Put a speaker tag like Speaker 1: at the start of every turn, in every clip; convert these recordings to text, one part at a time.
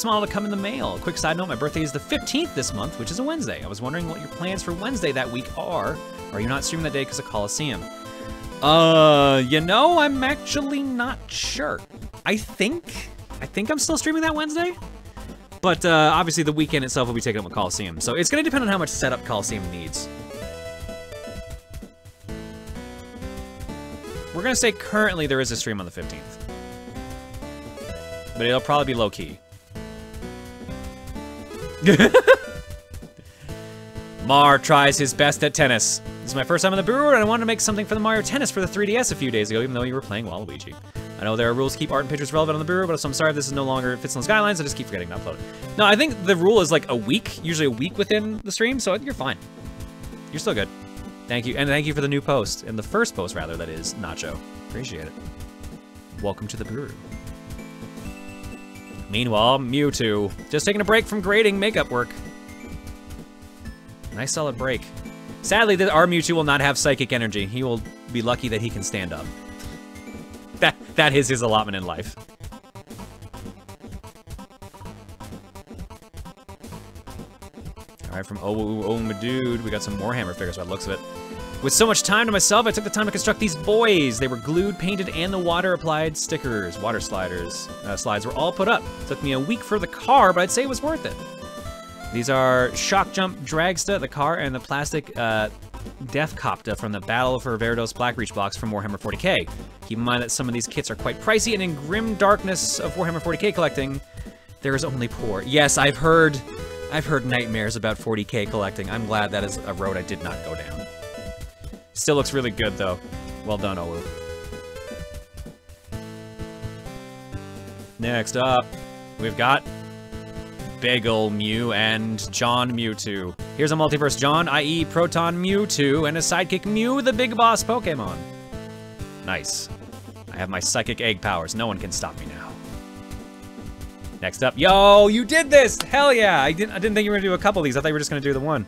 Speaker 1: Model to come in the mail. Quick side note, my birthday is the 15th this month, which is a Wednesday. I was wondering what your plans for Wednesday that week are. Are you not streaming that day because of Coliseum? You know, I'm actually not sure. I think I'm still streaming that Wednesday. But obviously the weekend itself will be taken up with Coliseum. So it's gonna depend on how much setup Coliseum needs. We're gonna say currently there is a stream on the 15th. But it'll probably be low-key. Mar tries his best at tennis. This is my first time on the Buru, and I wanted to make something for the Mario Tennis for the 3DS a few days ago, even though you were playing Waluigi. I know there are rules to keep art and pictures relevant on the Buru, but so I'm sorry if this is no longer fits on those guidelines, I just keep forgetting to upload it. No, I think the rule is like a week, usually a week within the stream, so you're fine. You're still good. Thank you, and thank you for the new post, and the first post, rather, that is, Nacho. Appreciate it. Welcome to the Buru. Meanwhile, Mewtwo, just taking a break from grading makeup work. Nice solid break. Sadly, our Mewtwo will not have psychic energy. He will be lucky that he can stand up. That is his allotment in life. All right, from Oh my dude, we got some more Hammer figures by the looks of it. With so much time to myself, I took the time to construct these boys. They were glued, painted, and the water-applied stickers. Water slides were all put up. It took me a week for the car, but I'd say it was worth it. These are Shock Jump Dragsta, the car, and the plastic Death Copta from the Battle for Verdos Black Reach box from Warhammer 40k. Keep in mind that some of these kits are quite pricey, and in grim darkness of Warhammer 40k collecting, there is only poor. Yes, I've heard nightmares about 40k collecting. I'm glad that is a road I did not go down. Still looks really good, though. Well done, Owu. Next up, we've got Big Ol' Mew and John Mewtwo. Here's a multiverse John, i.e. Proton Mewtwo, and a sidekick Mew, the big boss Pokemon. Nice. I have my psychic egg powers. No one can stop me now. Next up, yo, you did this! Hell yeah! I didn't think you were gonna do a couple of these. I thought you were just gonna do the one.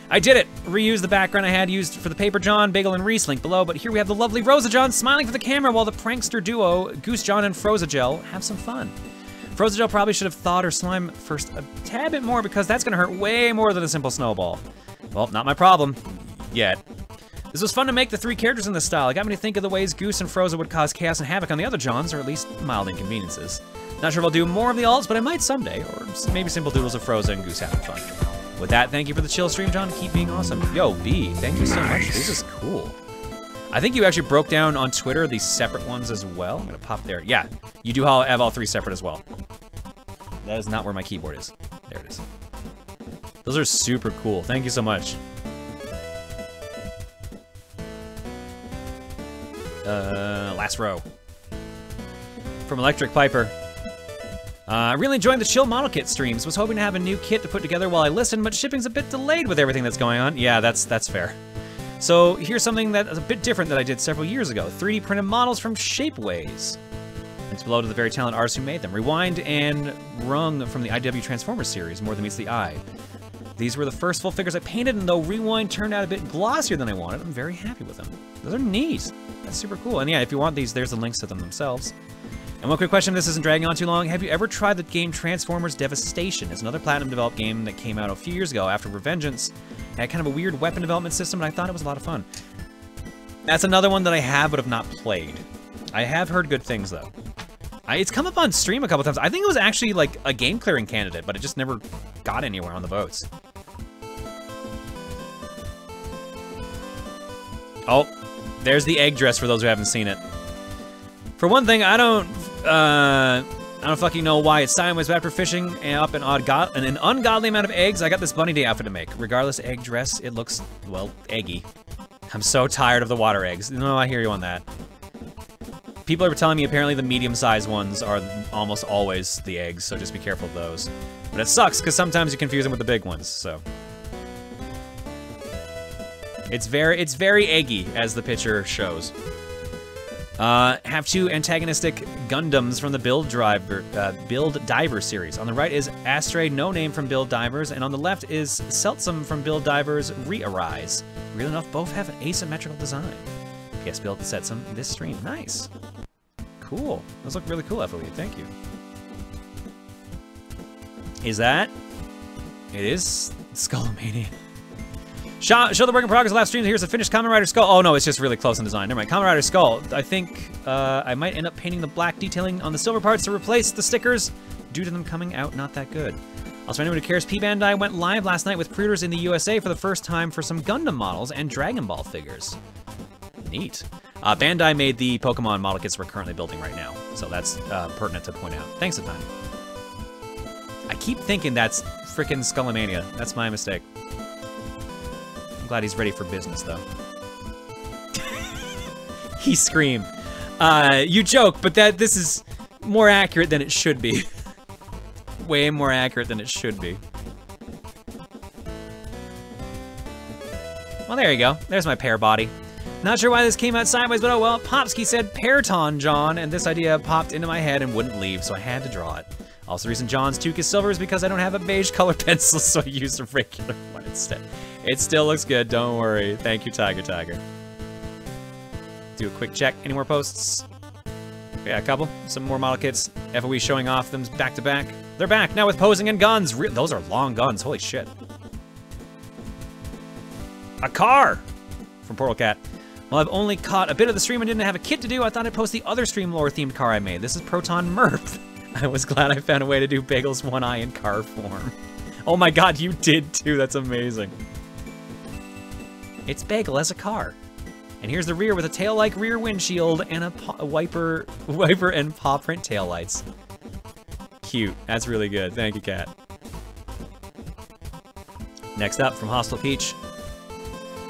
Speaker 1: I did it! Reused the background I had used for the Paper John, Bagel, and Reese link below, but here we have the lovely Rosa John smiling for the camera while the prankster duo, Goose John and Frozagel, have some fun. Frozagel probably should have thawed her slime first a tad bit more because that's gonna hurt way more than a simple snowball. Well, not my problem. Yet. This was fun to make the three characters in this style. It got me to think of the ways Goose and Froza would cause chaos and havoc on the other Johns, or at least mild inconveniences. Not sure if I'll do more of the alts, but I might someday, or maybe simple doodles of Froza and Goose having fun. With that, thank you for the chill stream, John. Keep being awesome. Yo, B, thank you so much. This is cool. I think you actually broke down on Twitter these separate ones as well. I'm gonna pop there. Yeah, you do have all three separate as well. That is not where my keyboard is. There it is. Those are super cool. Thank you so much. Last row. From Electric Piper. Really enjoying the chill model kit streams. Was hoping to have a new kit to put together while I listen, but shipping's a bit delayed with everything that's going on. Yeah, that's fair. So here's something that is a bit different that I did several years ago. 3D printed models from Shapeways. Links below to the very talented artists who made them. Rewind and Rung from the IW Transformers series, More Than Meets the Eye. These were the first full figures I painted, and though Rewind turned out a bit glossier than I wanted, I'm very happy with them. Those are neat. That's super cool. And yeah, if you want these, there's the links to them themselves. And one quick question, this isn't dragging on too long. Have you ever tried the game Transformers Devastation? It's another Platinum-developed game that came out a few years ago after Revengeance. It had kind of a weird weapon development system, and I thought it was a lot of fun. That's another one that I have but have not played. I have heard good things, though. It's come up on stream a couple times. I think it was actually like a game-clearing candidate, but it just never got anywhere on the votes. Oh, there's the egg dress for those who haven't seen it. For one thing, I don't fucking know why it's sideways, but after fishing up an ungodly amount of eggs, I got this Bunny Day outfit to make. Regardless egg dress, it looks, well, eggy. I'm so tired of the water eggs. No, I hear you on that. People are telling me apparently the medium-sized ones are almost always the eggs, so just be careful of those. But it sucks, because sometimes you confuse them with the big ones, so. It's very eggy, as the picture shows. Have two antagonistic Gundams from the Build Diver series. On the right is Astray No Name from Build Divers, and on the left is Seltsum from Build Divers Re-Arise. Real enough, both have an asymmetrical design. PS Build Seltsum this stream. Nice. Cool. Those look really cool, FOE. Thank you. Is that? It is Skullomania. Show the work in progress of the last stream. Here's a finished Kamen Rider skull. Oh no, it's just really close in design. Never mind. Kamen Rider skull. I think I might end up painting the black detailing on the silver parts to replace the stickers due to them coming out not that good. Also, anyone who cares, P Bandai went live last night with pre-orders in the USA for the first time for some Gundam models and Dragon Ball figures. Neat. Bandai made the Pokemon model kits we're currently building right now, so that's pertinent to point out. Thanks, Ivan. I keep thinking that's frickin' Skullomania. That's my mistake. I'm glad he's ready for business, though. He screamed. You joke, but this is more accurate than it should be. Way more accurate than it should be. Well, there you go. There's my pear body. Not sure why this came out sideways, but oh well. Popsky said Proton, John, and this idea popped into my head and wouldn't leave, so I had to draw it. Also, the reason John's toque is silver is because I don't have a beige color pencil, so I used a regular one instead. It still looks good, don't worry. Thank you, Tiger. Do a quick check. Any more posts? Yeah, a couple. Some more model kits. FOE showing off them back to back. They're back now with posing and guns. Those are long guns. Holy shit. A car from Portal Cat. Well, I've only caught a bit of the stream and didn't have a kit to do. I thought I'd post the other stream lore themed car I made. This is Proton Merp. I was glad I found a way to do Bagel's one eye in car form. Oh my god, you did too. That's amazing. It's Bagel as a car. And here's the rear with a tail-like rear windshield and a wiper and paw print taillights. Cute. That's really good. Thank you, Kat. Next up, from Hostile Peach.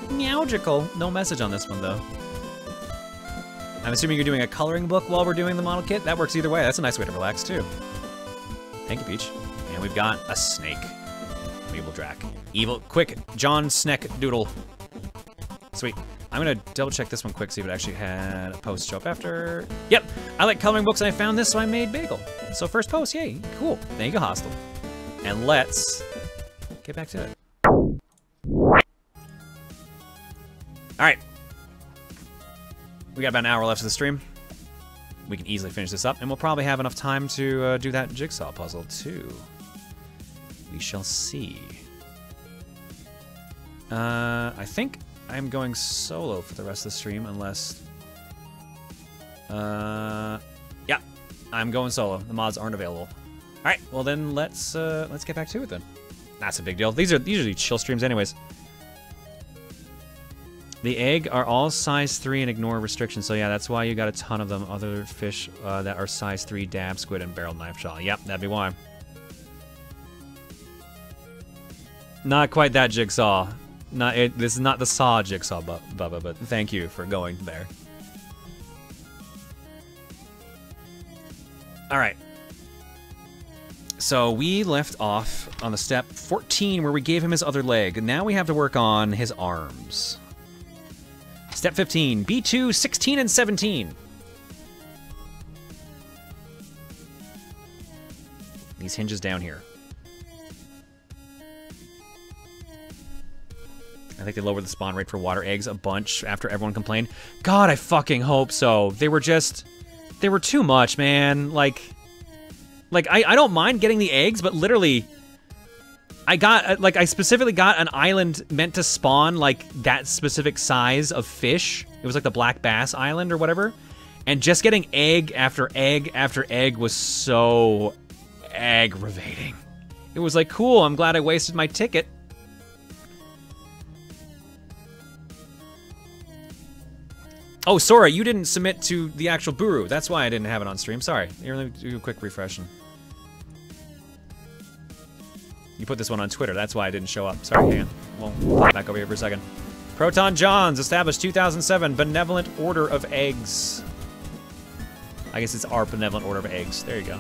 Speaker 1: Meowgical. No message on this one, though. I'm assuming you're doing a coloring book while we're doing the model kit. That works either way. That's a nice way to relax, too. Thank you, Peach. And we've got a snake. Evil Drac. Evil. Quick. John Sneck Doodle. Sweet. I'm gonna double check this one quick, see if it actually had a post show up after. Yep, I like coloring books and I found this, so I made Bagel. So first post, yay, cool. Thank you, Hostile. And let's get back to it. All right. We got about an hour left of the stream. We can easily finish this up, and we'll probably have enough time to do that jigsaw puzzle too. We shall see. I think I'm going solo for the rest of the stream, unless... yeah, I'm going solo. The mods aren't available. All right, well then let's get back to it then. That's a big deal. These are usually chill streams anyways. The egg are all size 3 and ignore restrictions, so yeah, that's why you got a ton of them. Other fish that are size 3, dab, squid, and barreled knife shell. Yep, that'd be why. Not quite that jigsaw. This is not the Saw jigsaw, Bubba, but thank you for going there. All right. So we left off on the step 14 where we gave him his other leg. Now we have to work on his arms. Step 15, B2, 16, and 17. These hinges down here. I think they lowered the spawn rate for water eggs a bunch after everyone complained. God, I fucking hope so. They were too much, man. Like I don't mind getting the eggs, but literally, I specifically got an island meant to spawn, like, that specific size of fish. It was like the Black Bass Island or whatever. And just getting egg after egg after egg was so aggravating. It was like, cool, I'm glad I wasted my ticket. Oh, Sora, you didn't submit to the actual Buru. That's why I didn't have it on stream. Sorry. Here, let me do a quick refresh. You put this one on Twitter. That's why I didn't show up. Sorry, hang on. We'll pop back over here for a second. Proton Johns, established 2007. Benevolent Order of Eggs. I guess it's our Benevolent Order of Eggs. There you go.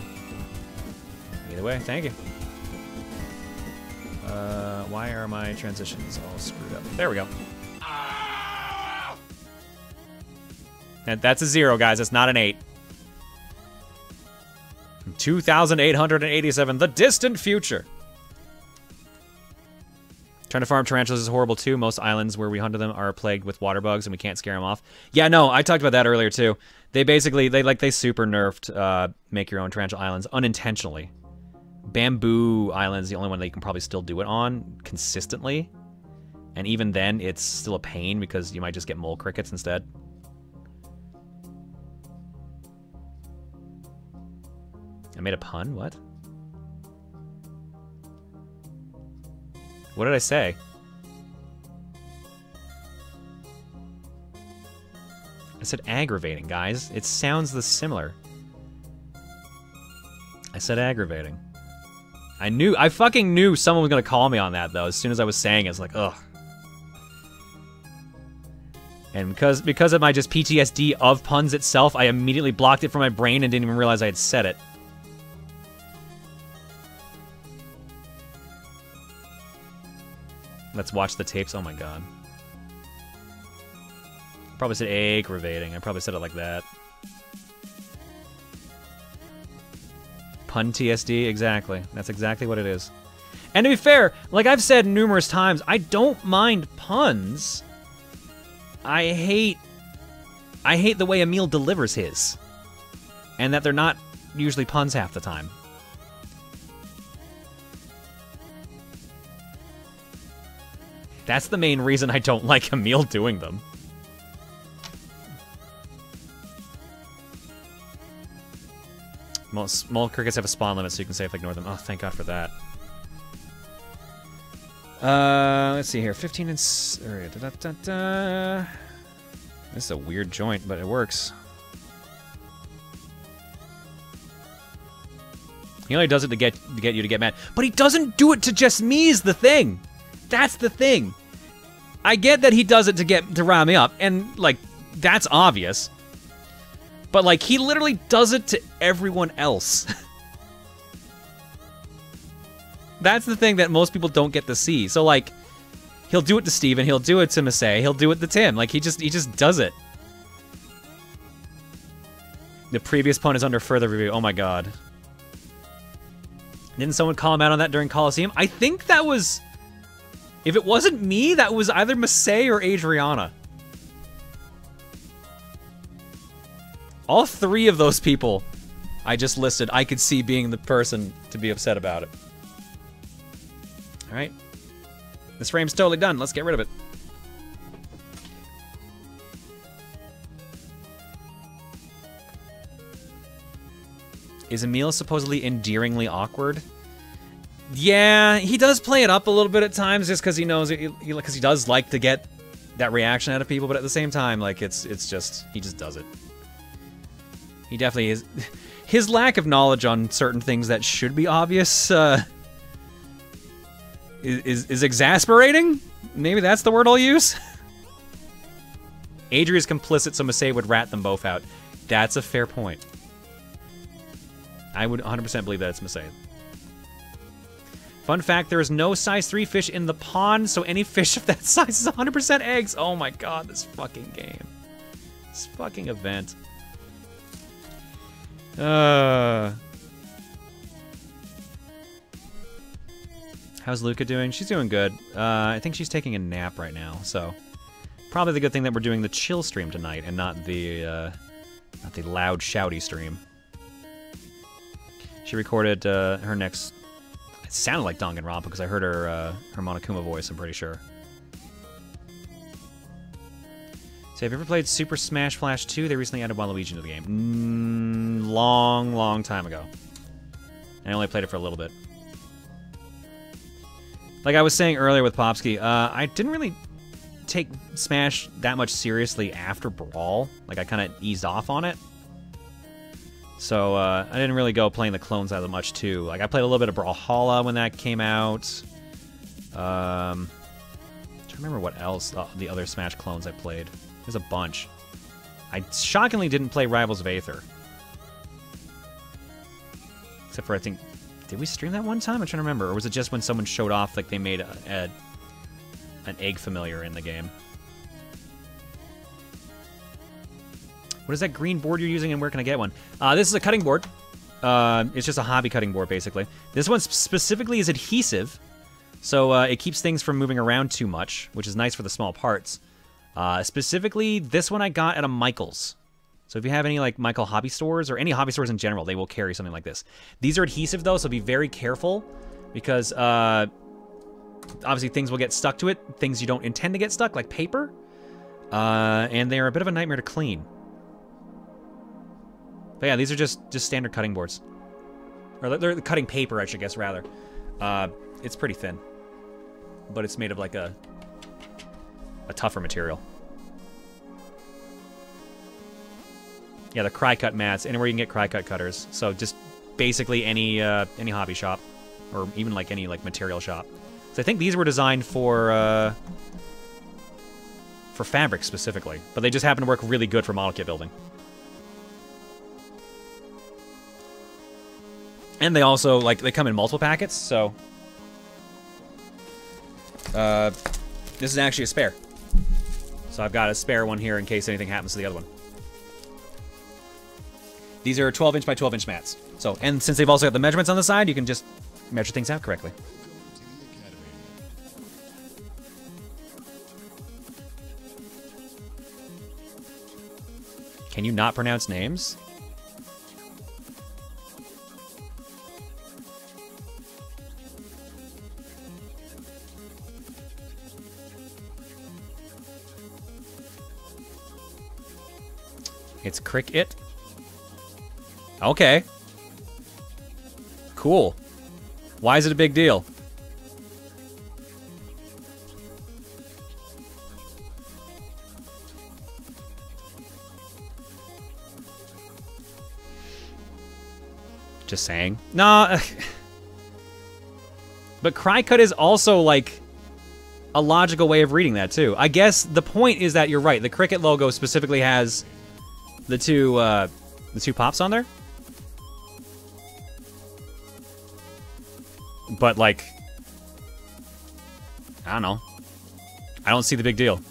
Speaker 1: Either way, thank you. Why are my transitions all screwed up? There we go. And that's a 0, guys. That's not an 8. 2,887. The distant future. Trying to farm tarantulas is horrible too. Most islands where we hunted them are plagued with water bugs and we can't scare them off. Yeah, no, I talked about that earlier too. They basically, they super nerfed make your own tarantula islands unintentionally. Bamboo Island's the only one that you can probably still do it on consistently. And even then, it's still a pain because you might just get mole crickets instead. I made a pun? What? What did I say? I said aggravating, guys. It sounds similar. I said aggravating. I fucking knew someone was gonna call me on that, though. As soon as I was saying it, it's like, ugh. And because of my just PTSD of puns itself, I immediately blocked it from my brain and didn't even realize I had said it. Let's watch the tapes. Oh my god. I probably said aggravating. I probably said it like that. Pun TSD, exactly. That's exactly what it is. And to be fair, like I've said numerous times, I don't mind puns. I hate the way Emil delivers his. And that they're not usually puns half the time. That's the main reason I don't like Emil doing them. Mole crickets have a spawn limit, so you can safely ignore them. Oh, thank God for that. Let's see here. 15 and... This is a weird joint, but it works. He only does it to get you to get mad. But he doesn't do it to just me is the thing. That's the thing. I get that he does it to rile me up, and, like, that's obvious. But, like, he literally does it to everyone else. That's the thing that most people don't get to see. So, like, he'll do it to Steven, he'll do it to Masay, he'll do it to Tim. Like, he just does it. The previous pun is under further review. Oh my god. Didn't someone call him out on that during Coliseum? I think that was... If it wasn't me, that was either Masay or Adriana. All three of those people I just listed, I could see being the person to be upset about it. Alright. This frame's totally done. Let's get rid of it. Is Emil supposedly endearingly awkward? Yeah, he does play it up a little bit at times just because he knows it, because he does like to get that reaction out of people, but at the same time, like, it's just, he just does it. He definitely is. His lack of knowledge on certain things that should be obvious is exasperating? Maybe that's the word I'll use? Adria's complicit, so Masay would rat them both out. That's a fair point. I would 100% believe that it's Masay. Fun fact, there is no size 3 fish in the pond, so any fish of that size is 100% eggs. Oh my god, this fucking game. This fucking event. How's Luca doing? She's doing good. I think she's taking a nap right now, so probably the good thing that we're doing the chill stream tonight and not the loud shouty stream. She recorded her next. It sounded like Danganronpa because I heard her Monokuma voice. I'm pretty sure. So have you ever played Super Smash Flash 2? They recently added Waluigi into the game. Long time ago. I only played it for a little bit. Like I was saying earlier with Popsky, I didn't really take Smash that much seriously after Brawl. Like I kind of eased off on it. So I didn't really go playing the clones that much too. Like I played a little bit of Brawlhalla when that came out. I'm trying to remember what else the other Smash clones I played. There's a bunch. I shockingly didn't play Rivals of Aether. Except for I think, did we stream that one time? I'm trying to remember. Or was it just when someone showed off like they made an egg familiar in the game? What is that green board you're using and where can I get one? This is a cutting board. It's just a hobby cutting board, basically. This one specifically is adhesive, so it keeps things from moving around too much, which is nice for the small parts. Specifically, this one I got at a Michael's. So if you have any like Michael hobby stores or any hobby stores in general, they will carry something like this. These are adhesive though, so be very careful because obviously things will get stuck to it. Things you don't intend to get stuck, like paper. And they're a bit of a nightmare to clean. But yeah, these are just standard cutting boards. Or they're cutting paper, I should guess, rather. It's pretty thin. But it's made of like a tougher material. Yeah, the cry-cut mats, anywhere you can get cry-cut cutters. So just basically any hobby shop, or even like any like material shop. So I think these were designed for fabric specifically, but they just happen to work really good for model kit building. And they also like they come in multiple packets, so this is actually a spare. So I've got a spare one here in case anything happens to the other one. These are 12-inch by 12-inch mats. So, and since they've also got the measurements on the side, you can just measure things out correctly. Can you not pronounce names? It's Cricket. Okay. Cool. Why is it a big deal? Just saying. Nah. But cry-cut is also, like, a logical way of reading that, too. I guess the point is that you're right. The Cricket logo specifically has the two pops on there. But, like, I don't know. I don't see the big deal.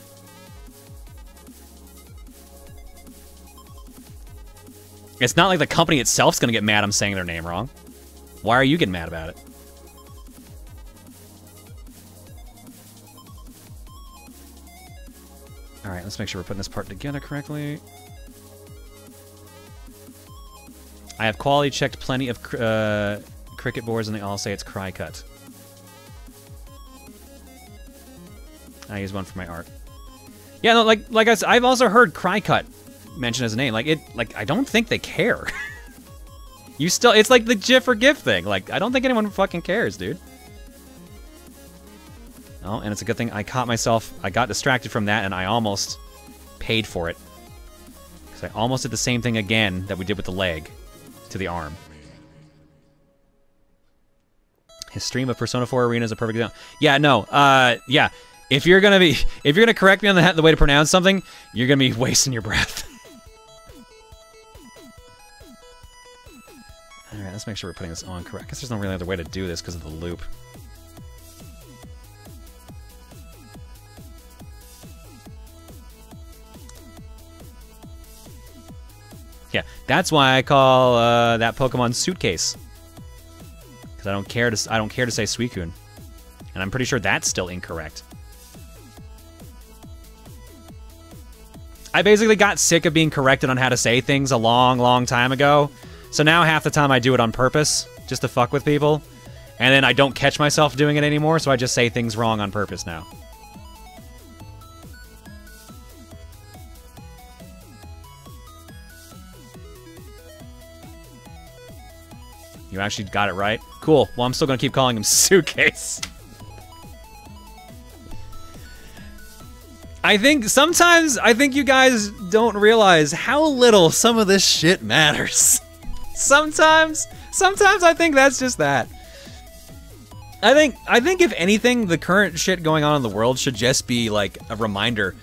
Speaker 1: It's not like the company itself's gonna get mad I'm saying their name wrong. Why are you getting mad about it? Alright, let's make sure we're putting this part together correctly. I have quality checked plenty of Cricket boards and they all say it's cry-cut. I use one for my art. Yeah, no, like I said, I've also heard cry-cut mentioned as a name. Like I don't think they care. You still, it's like the GIF or GIF thing. Like, I don't think anyone fucking cares, dude. Oh, and it's a good thing I caught myself. I got distracted from that and I almost paid for it. Because I almost did the same thing again that we did with the leg to the arm. His stream of Persona 4 Arena is a perfect example. Yeah, no, yeah. If you're gonna correct me on the way to pronounce something, you're gonna be wasting your breath. All right, let's make sure we're putting this on correct. I guess there's no really other way to do this because of the loop. Yeah, that's why I call that Pokemon Suitcase. Because I don't care to say Suicune, and I'm pretty sure that's still incorrect. I basically got sick of being corrected on how to say things a long, long time ago. So now half the time I do it on purpose, just to fuck with people. And then I don't catch myself doing it anymore, so I just say things wrong on purpose now. You actually got it right? Cool. Well, I'm still gonna keep calling him Suitcase. I think sometimes, you guys don't realize how little some of this shit matters. Sometimes I think that's just that. I think if anything, the current shit going on in the world should just be like a reminder,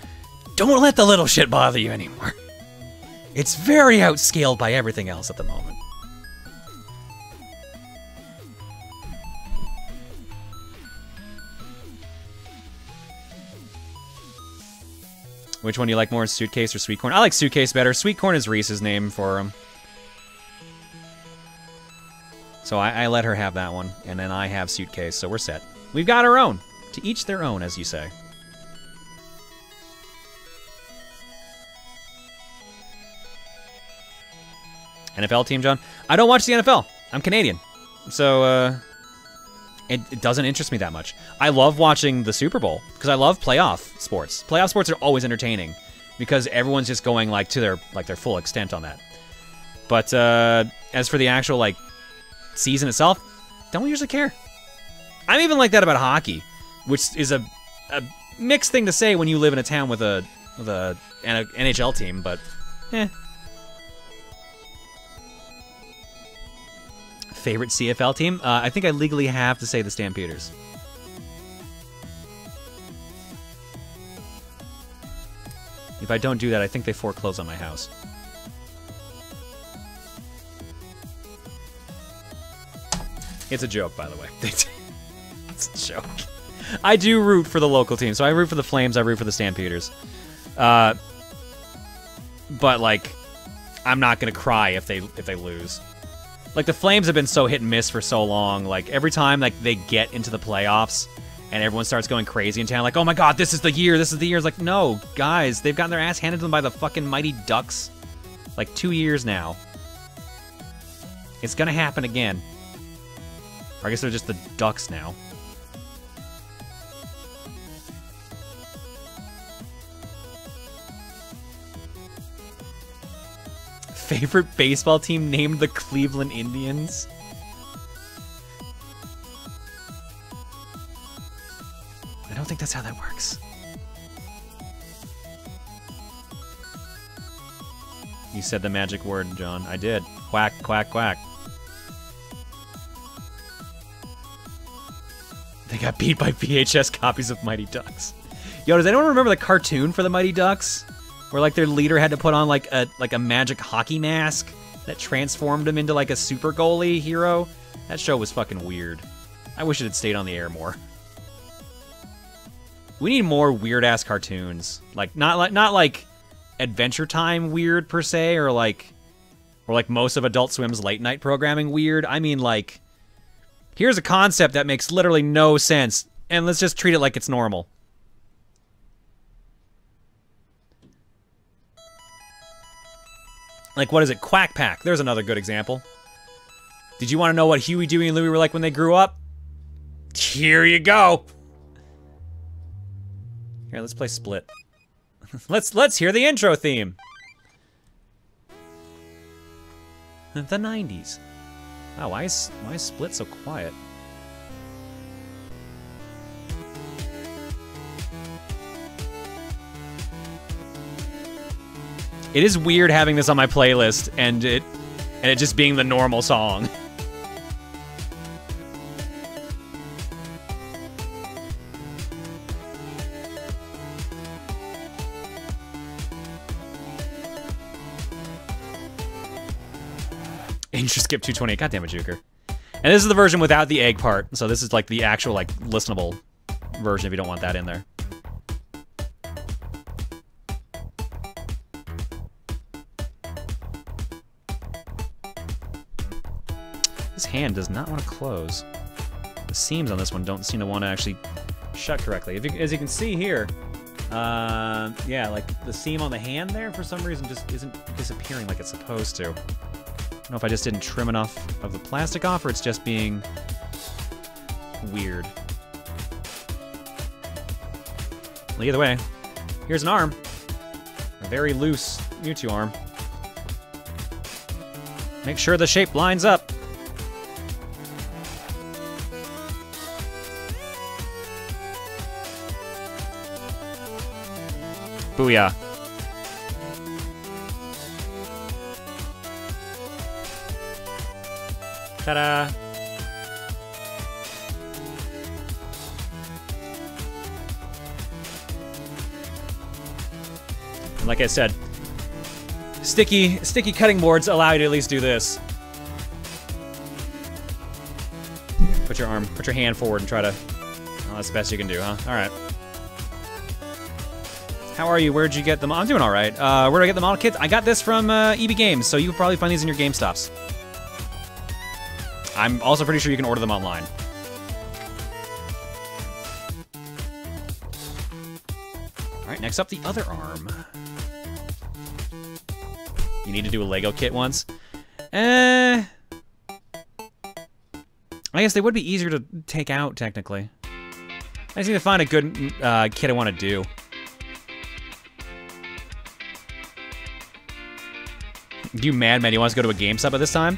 Speaker 1: don't let the little shit bother you anymore. It's very outscaled by everything else at the moment. Which one do you like more, Suitcase or Sweet Corn? I like Suitcase better. Sweet Corn is Reese's name for him. So I let her have that one, and then I have Suitcase, so we're set. We've got our own. To each their own, as you say. NFL team, John? I don't watch the NFL. I'm Canadian. So, it doesn't interest me that much. I love watching the Super Bowl because I love playoff sports. Playoff sports are always entertaining because everyone's just going like to their full extent on that. But as for the actual like season itself, don't usually care. I'm even like that about hockey, which is a mixed thing to say when you live in a town with an NHL team, but eh. Favorite CFL team? I think I legally have to say the Stampeders. If I don't do that, I think they foreclose on my house. It's a joke, by the way. It's a joke. I do root for the local team, so I root for the Flames, I root for the Stampeders. But, like, I'm not gonna cry if they lose. Like, the Flames have been so hit and miss for so long. Like, every time like they get into the playoffs and everyone starts going crazy in town, like, oh my god, this is the year, this is the year. It's like, no, guys, they've gotten their ass handed to them by the fucking Mighty Ducks. Like, 2 years now. It's gonna happen again. Or I guess they're just the Ducks now. Favorite baseball team named the Cleveland Indians? I don't think that's how that works. You said the magic word, John. I did. Quack, quack, quack. They got beat by VHS copies of Mighty Ducks. Yo, does anyone remember the cartoon for the Mighty Ducks? Where like their leader had to put on like a magic hockey mask that transformed him into like a super goalie hero. That show was fucking weird. I wish it had stayed on the air more. We need more weird ass cartoons. Like not like Adventure Time weird per se, or like most of Adult Swim's late night programming weird. I mean like, here's a concept that makes literally no sense, and let's just treat it like it's normal. Like, what is it? Quack Pack. There's another good example. Did you want to know what Huey, Dewey, and Louie were like when they grew up? Here you go. Here, let's play Split. Let's hear the intro theme. The 90s. Wow, why is Split so quiet? It is weird having this on my playlist and it just being the normal song. Intro skip 228. God damn it, Juker. And this is the version without the egg part, so this is like the actual like listenable version if you don't want that in there. This hand does not want to close. The seams on this one don't seem to want to actually shut correctly. As you can see here, yeah, like the seam on the hand there for some reason just isn't disappearing like it's supposed to. I don't know if I just didn't trim enough of the plastic off or it's just being weird. Well, either way, here's an arm. A very loose Mewtwo arm. Make sure the shape lines up. Booyah. Ta-da! And like I said, sticky cutting boards allow you to at least do this. Put your hand forward and try to... Oh, that's the best you can do, huh? Alright. How are you? Where'd you get them? I'm doing alright. Where'd I get the model kits? I got this from EB Games, so you can probably find these in your GameStops. I'm also pretty sure you can order them online. Alright, next up, the other arm. You need to do a Lego kit once. I guess they would be easier to take out, technically. I just need to find a good kid I want to do. You mad, man? You want us to go to a GameStop at this time?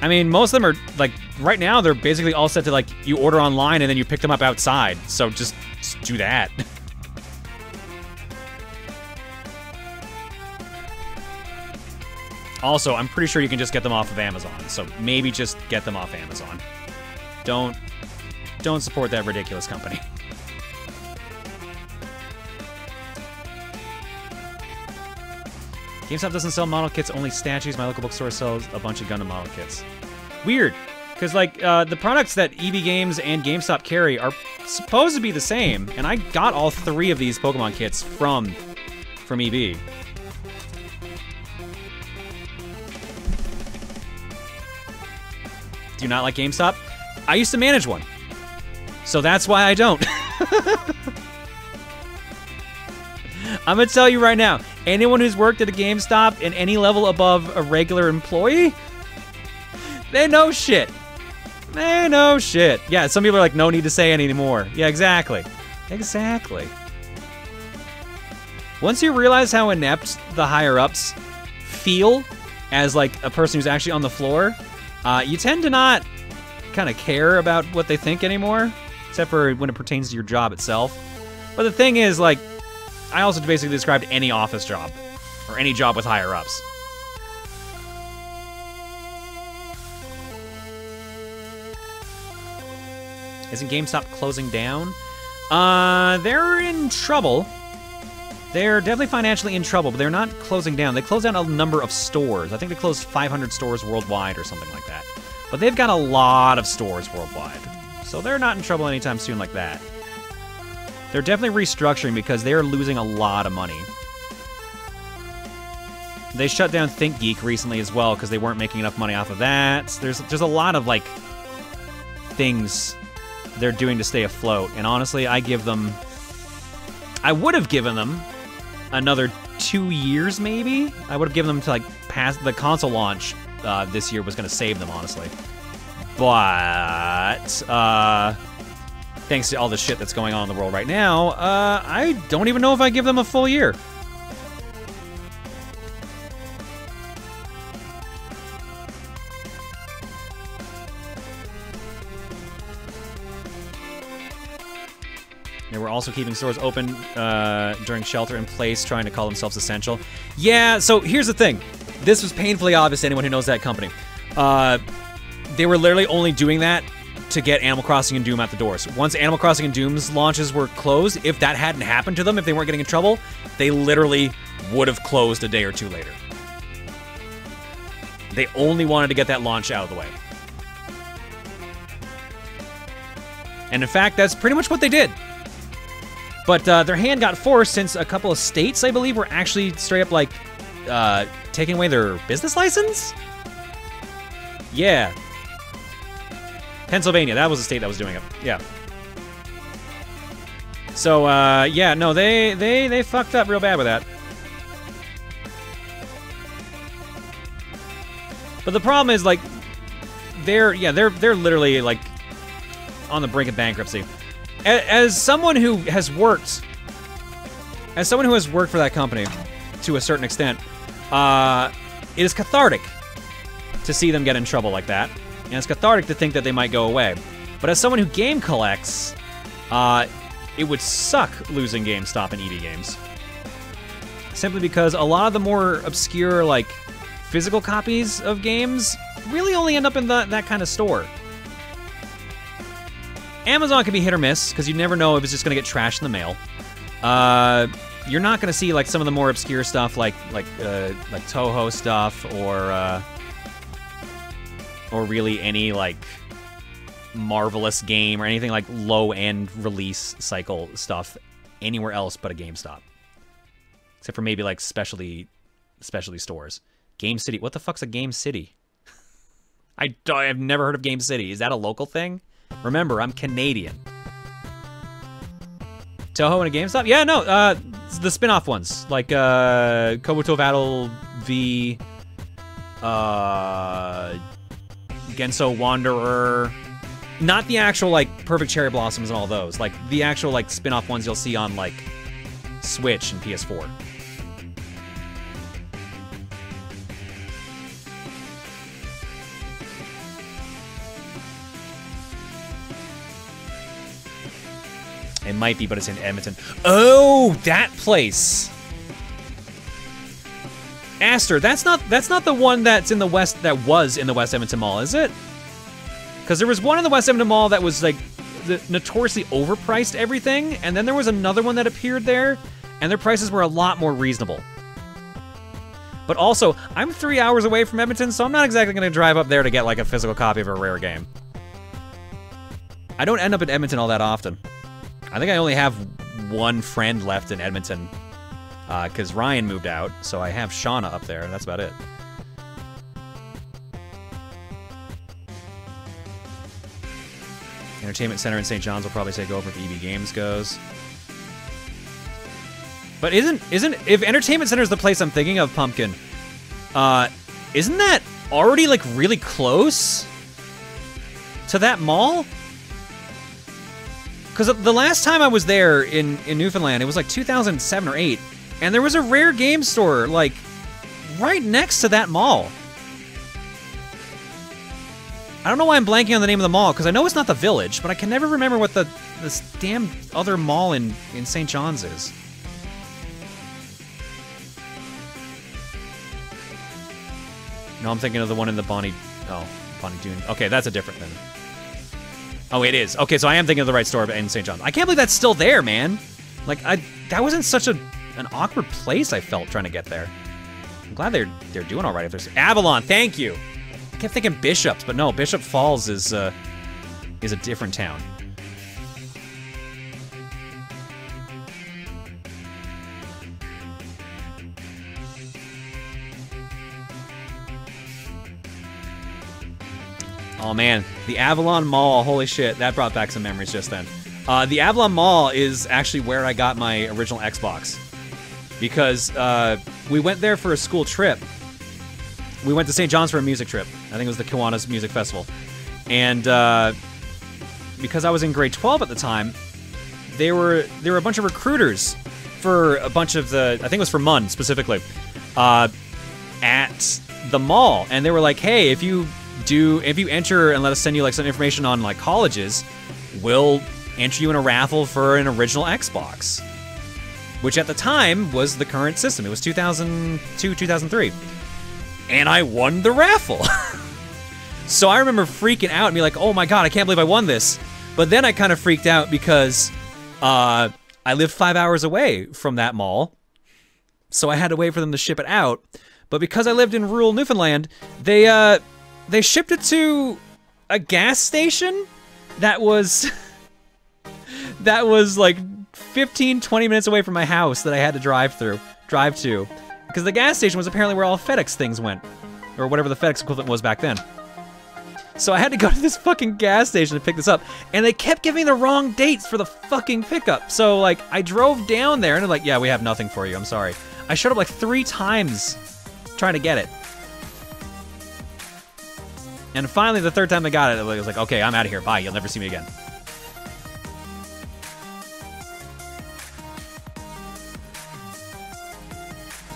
Speaker 1: I mean, most of them are, like, right now, they're basically all set to, like, you order online and then you pick them up outside. So just do that. Also, I'm pretty sure you can just get them off of Amazon. So maybe just get them off Amazon. Don't support that ridiculous company. GameStop doesn't sell model kits, only statues. My local bookstore sells a bunch of Gundam model kits. Weird, because like the products that EB Games and GameStop carry are supposed to be the same, and I got all 3 of these Pokemon kits from EB. Do you not like GameStop? I used to manage one, so that's why I don't. I'm gonna tell you right now, anyone who's worked at a GameStop in any level above a regular employee, they know shit. They know shit. Yeah, some people are like, no need to say any anymore. Yeah, exactly. Exactly. Once you realize how inept the higher-ups feel as like a person who's actually on the floor, you tend to not kind of care about what they think anymore, except for when it pertains to your job itself. But the thing is, like, I also basically described any office job, or any job with higher-ups. Isn't GameStop closing down? They're in trouble. They're definitely financially in trouble, but they're not closing down. They closed down a number of stores. I think they closed 500 stores worldwide or something like that. But they've got a lot of stores worldwide. So they're not in trouble anytime soon like that. They're definitely restructuring because they're losing a lot of money. They shut down ThinkGeek recently as well because they weren't making enough money off of that. There's a lot of, like, things they're doing to stay afloat. And honestly, I would have given them another 2 years, maybe? I would have given them to, like, past the console launch this year was going to save them, honestly. But, thanks to all the shit that's going on in the world right now, I don't even know if I give them a full year. They were also keeping stores open during shelter in place, trying to call themselves essential. Yeah, so here's the thing. This was painfully obvious to anyone who knows that company. They were literally only doing that to get Animal Crossing and Doom out the doors. Once Animal Crossing and Doom's launches were closed, if that hadn't happened to them, if they weren't getting in trouble, they literally would have closed a day or two later. They only wanted to get that launch out of the way. And in fact, that's pretty much what they did. But their hand got forced since a couple of states, I believe, were actually straight up, like, taking away their business license? Yeah. Pennsylvania, that was the state that was doing it. Yeah. So, yeah, no, they fucked up real bad with that. But the problem is, like, they're literally, like, on the brink of bankruptcy. As someone who has worked for that company to a certain extent, it is cathartic to see them get in trouble like that, and it's cathartic to think that they might go away. But as someone who game collects, it would suck losing GameStop and EB Games. Simply because a lot of the more obscure, like, physical copies of games really only end up in that kind of store. Amazon can be hit or miss, because you never know if it's just going to get trashed in the mail. You're not going to see, like, some of the more obscure stuff, like Toho stuff, or really any, like, marvelous game or anything like low-end release cycle stuff anywhere else but a GameStop. Except for maybe, like, specialty stores. Game City. What the fuck's a Game City? I've never heard of Game City. Is that a local thing? Remember, I'm Canadian. Toho and a GameStop? Yeah, no, the spin-off ones. Like, Kobuto Battle V... Genso Wanderer. Not the actual, like, Perfect Cherry Blossoms and all those. Like, the actual, like, spin-off ones you'll see on, like, Switch and PS4. It might be, but it's in Edmonton. Oh, that place. Aster, that's not the one that's in the West, that was in the West Edmonton Mall, is it? Because there was one in the West Edmonton Mall that was like notoriously overpriced everything, and then there was another one that appeared there, and their prices were a lot more reasonable. But also, I'm 3 hours away from Edmonton, so I'm not exactly going to drive up there to get like a physical copy of a rare game. I don't end up in Edmonton all that often. I think I only have one friend left in Edmonton, because Ryan moved out, so I have Shauna up there, and that's about it. Entertainment Center in St. John's will probably take over if EB Games goes. But if Entertainment Center is the place I'm thinking of, Pumpkin, isn't that already like really close to that mall? Because the last time I was there in Newfoundland, it was like 2007 or 8, and there was a rare game store like right next to that mall. I don't know why I'm blanking on the name of the mall, because I know it's not the Village, but I can never remember what this damn other mall in St. John's is. No, I'm thinking of the one in the Bonnie Doon. Okay, that's a different thing. Oh, it is. Okay, so I am thinking of the right store in St. John's. I can't believe that's still there, man. Like, that wasn't such an awkward place I felt trying to get there. I'm glad they're doing all right. If there's Avalon, thank you. I kept thinking Bishops, but no, Bishop Falls is a different town. Oh man, the Avalon Mall, holy shit, that brought back some memories just then. The Avalon Mall is actually where I got my original Xbox. Because we went there for a school trip. We went to St. John's for a music trip. I think it was the Kiwanis Music Festival. And because I was in grade 12 at the time, there were a bunch of recruiters for a bunch of the, I think it was for MUN specifically, at the mall. And they were like, hey, if you enter and let us send you like some information on like colleges, we'll enter you in a raffle for an original Xbox. Which at the time was the current system. It was 2002, 2003. And I won the raffle. So I remember freaking out and be like, oh my god, I can't believe I won this. But then I kind of freaked out because I lived 5 hours away from that mall. So I had to wait for them to ship it out. But because I lived in rural Newfoundland, they shipped it to a gas station that was like 15, 20 minutes away from my house that I had to drive to. Because the gas station was apparently where all FedEx things went. Or whatever the FedEx equivalent was back then. So I had to go to this fucking gas station to pick this up. And they kept giving me the wrong dates for the fucking pickup. So, like, I drove down there and they're like, yeah, we have nothing for you, I'm sorry. I showed up like 3 times trying to get it. And finally, the 3rd time they got it, it was like, okay, I'm out of here, bye, you'll never see me again.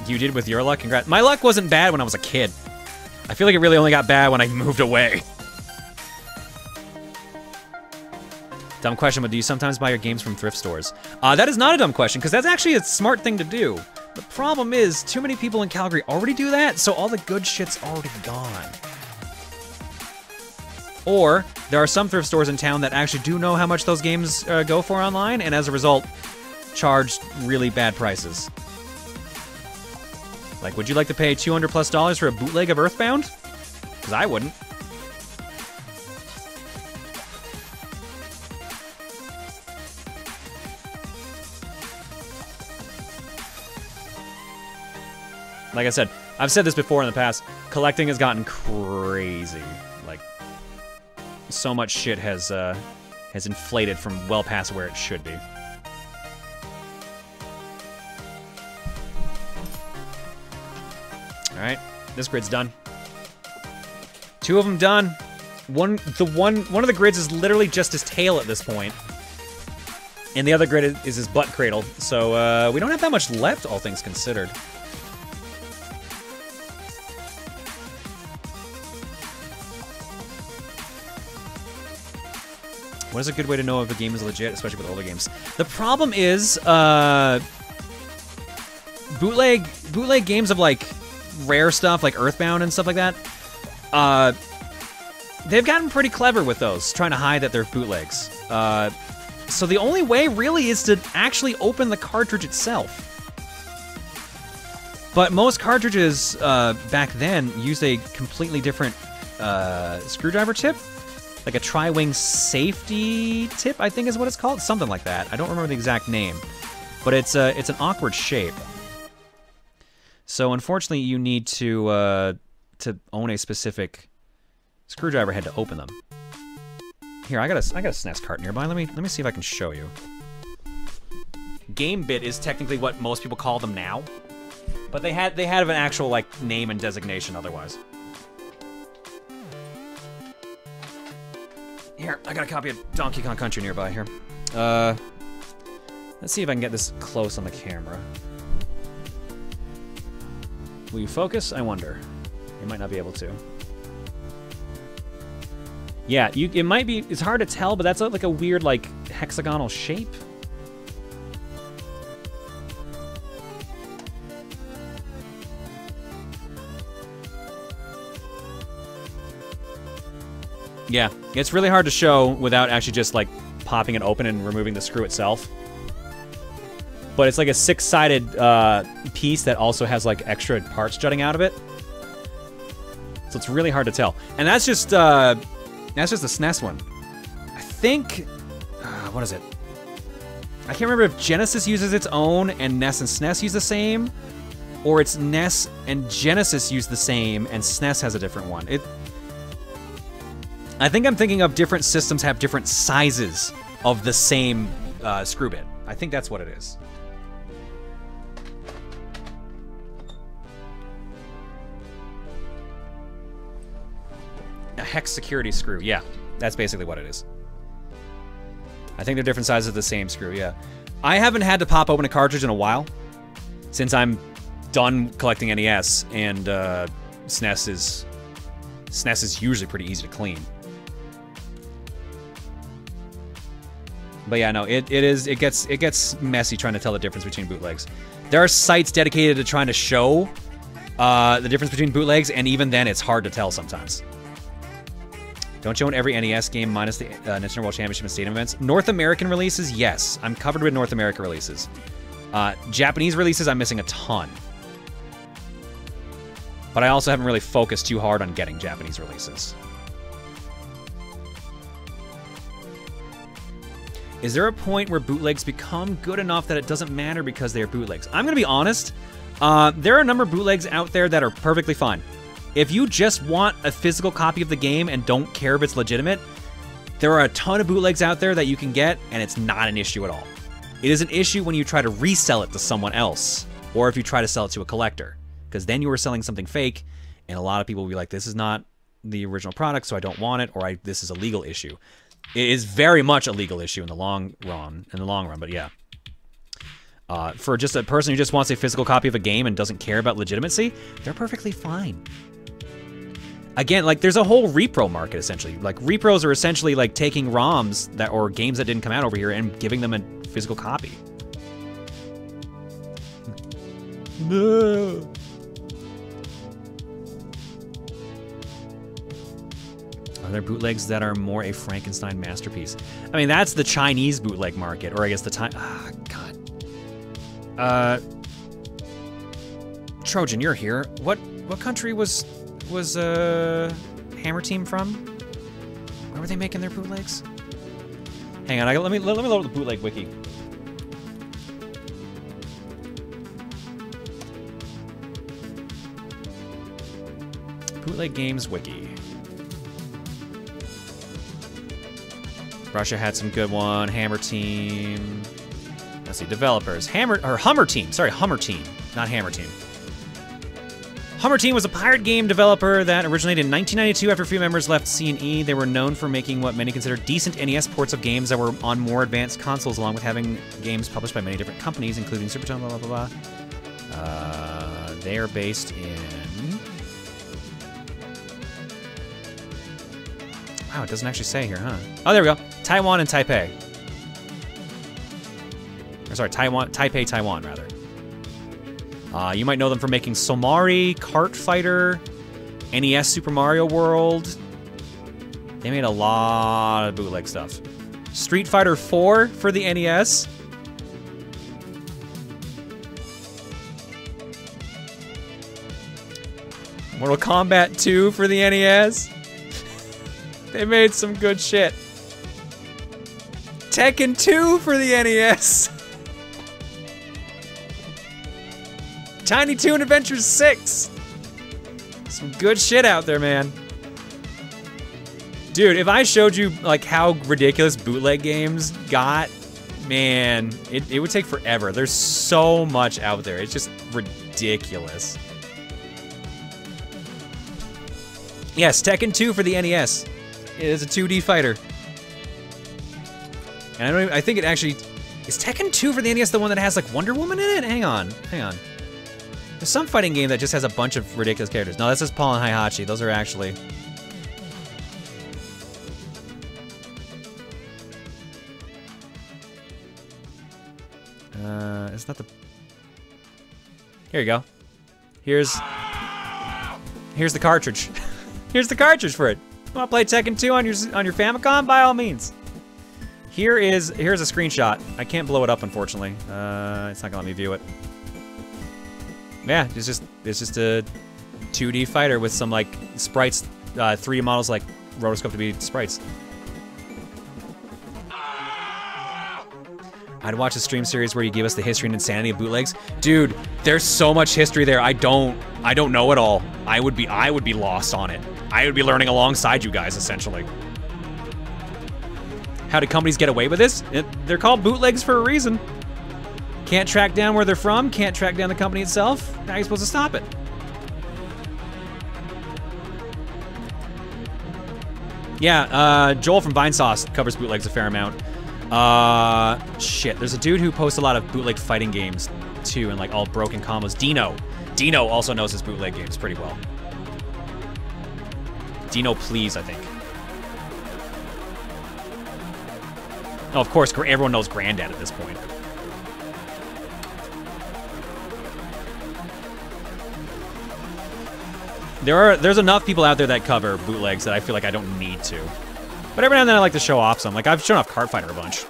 Speaker 1: You did with your luck? Congrats. My luck wasn't bad when I was a kid. I feel like it really only got bad when I moved away. Dumb question, but do you sometimes buy your games from thrift stores? That is not a dumb question, because that's actually a smart thing to do. The problem is, too many people in Calgary already do that, so all the good shit's already gone. Or, there are some thrift stores in town that actually do know how much those games go for online, and as a result, charge really bad prices. Like, would you like to pay $200+ for a bootleg of Earthbound? Because I wouldn't. Like I said, I've said this before in the past, collecting has gotten crazy. Like, so much shit has inflated from well past where it should be. Alright, this grid's done. 2 of them done. One of the grids is literally just his tail at this point. And the other grid is his butt cradle. So we don't have that much left, all things considered. What is a good way to know if a game is legit, especially with older games? The problem is, bootleg games of, like, rare stuff, like Earthbound and stuff like that, they've gotten pretty clever with those, trying to hide that they're bootlegs. So the only way, really, is to actually open the cartridge itself. But most cartridges, back then, used a completely different, screwdriver tip. Like a tri-wing safety tip, I think is what it's called. Something like that. I don't remember the exact name. But it's an awkward shape. So unfortunately, you need to own a specific screwdriver head to open them. Here, I got a SNES cart nearby. Let me see if I can show you. Game bit is technically what most people call them now, but they had an actual like name and designation otherwise. Here, I got a copy of Donkey Kong Country nearby here. Let's see if I can get this close on the camera. Will you focus? I wonder. You might not be able to. Yeah, it might be, it's hard to tell, but that's like a weird, like, hexagonal shape. Yeah, it's really hard to show without actually just, like, popping it open and removing the screw itself. But it's like a 6-sided piece that also has, like, extra parts jutting out of it. So it's really hard to tell. And that's just the SNES one. I think, what is it? I can't remember if Genesis uses its own and NES and SNES use the same, or it's NES and Genesis use the same and SNES has a different one. I think I'm thinking of different systems have different sizes of the same screw bit. I think that's what it is. A hex security screw, yeah. That's basically what it is. I think they're different sizes of the same screw, yeah. I haven't had to pop open a cartridge in a while, since I'm done collecting NES, and SNES is usually pretty easy to clean. But yeah, no, it gets messy trying to tell the difference between bootlegs. There are sites dedicated to trying to show the difference between bootlegs, and even then it's hard to tell sometimes. Don't you own every NES game minus the Nintendo World Championship and Stadium events? North American releases, yes. I'm covered with North America releases. Japanese releases, I'm missing a ton. But I also haven't really focused too hard on getting Japanese releases. Is there a point where bootlegs become good enough that it doesn't matter because they are bootlegs? I'm going to be honest. There are a number of bootlegs out there that are perfectly fine. If you just want a physical copy of the game and don't care if it's legitimate, there are a ton of bootlegs out there that you can get, and it's not an issue at all. It is an issue when you try to resell it to someone else, or if you try to sell it to a collector, because then you are selling something fake, and a lot of people will be like, this is not the original product, so I don't want it, or this is a legal issue. It is very much a legal issue in the long run, but yeah. For just a person who just wants a physical copy of a game and doesn't care about legitimacy, they're perfectly fine. Again, like, there's a whole repro market, essentially. Like, repros are essentially, like, taking ROMs or games that didn't come out over here and giving them a physical copy. No. Are there bootlegs that are more a Frankenstein masterpiece? I mean, that's the Chinese bootleg market, or I guess the time. Ah, God. Trojan, you're here. What country was Hammer Team from? Where were they making their bootlegs? Hang on, let me load the bootleg wiki. Bootleg Games wiki. Russia had some good one. Hammer Team. Let's see, developers. Hummer Team. Sorry, Hummer Team, not Hammer Team. Hummer Team was a pirate game developer that originated in 1992 after a few members left C&E. They were known for making what many consider decent NES ports of games that were on more advanced consoles, along with having games published by many different companies, including Proton, blah, blah, blah, blah. They are based in... Wow, it doesn't actually say here, huh? Oh, there we go. Taiwan and Taipei. Or sorry, Taipei, Taiwan, rather. You might know them for making Somari, Kart Fighter, NES Super Mario World. They made a lot of bootleg stuff. Street Fighter 4 for the NES. Mortal Kombat 2 for the NES. They made some good shit. Tekken 2 for the NES. Tiny Toon Adventures 6. Some good shit out there, man. Dude, if I showed you like how ridiculous bootleg games got, man, it would take forever. There's so much out there. It's just ridiculous. Yes, Tekken 2 for the NES. It is a 2D fighter. And I think it actually... Is Tekken 2 for the NES the one that has like Wonder Woman in it? Hang on. There's some fighting game that just has a bunch of ridiculous characters. No, that's just Paul and Heihachi. Those are actually... it's not the... Here you go. Here's the cartridge. Here's the cartridge for it. You want to play Tekken 2 on your Famicom? By all means. Here's a screenshot. I can't blow it up, unfortunately. It's not gonna let me view it. Yeah, it's just a 2D fighter with some like sprites, 3D models like rotoscope to be sprites. I'd watch a stream series where you give us the history and insanity of bootlegs. Dude, there's so much history there. I don't know it all. I would be lost on it. I would be learning alongside you guys, essentially. How did companies get away with this? They're called bootlegs for a reason. Can't track down where they're from, can't track down the company itself. How are you supposed to stop it? Yeah, Joel from Vinesauce covers bootlegs a fair amount. Shit, there's a dude who posts a lot of bootleg fighting games too, and like all broken combos. Dino also knows his bootleg games pretty well. Dino Please, I think. Oh, of course, everyone knows Granddad at this point. There's enough people out there that cover bootlegs that I feel like I don't need to. But every now and then I like to show off some. Like, I've shown off Kart Fighter a bunch.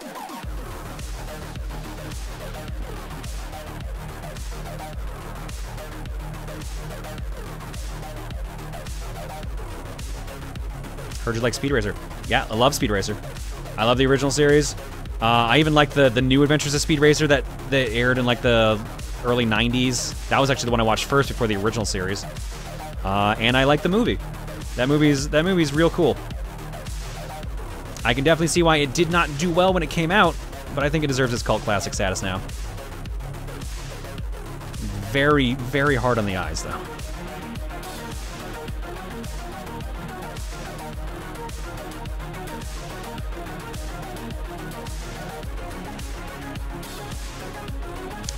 Speaker 1: Heard you like Speed Racer. Yeah, I love Speed Racer. I love the original series. I even like the new Adventures of Speed Racer that aired in like the early 90s. That was actually the one I watched first before the original series. And I like the movie. That movie's real cool. I can definitely see why it did not do well when it came out, but I think it deserves its cult classic status now. Very, very hard on the eyes, though.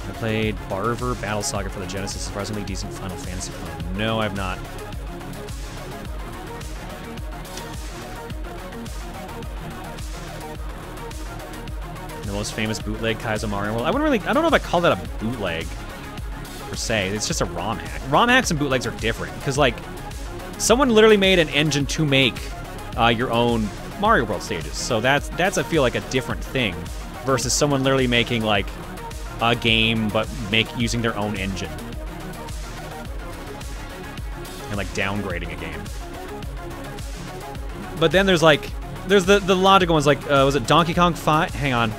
Speaker 1: I played Barver Battle Saga for the Genesis. Surprisingly decent Final Fantasy clone. No, I've not. The most famous bootleg, Kaizo Mario World. I don't know if I call that a bootleg per se. It's just a ROM hack. ROM hacks and bootlegs are different because like someone literally made an engine to make your own Mario World stages. So that's I feel like a different thing versus someone literally making like a game but using their own engine and like downgrading a game. But then there's the logical ones like was it Donkey Kong 5? Hang on.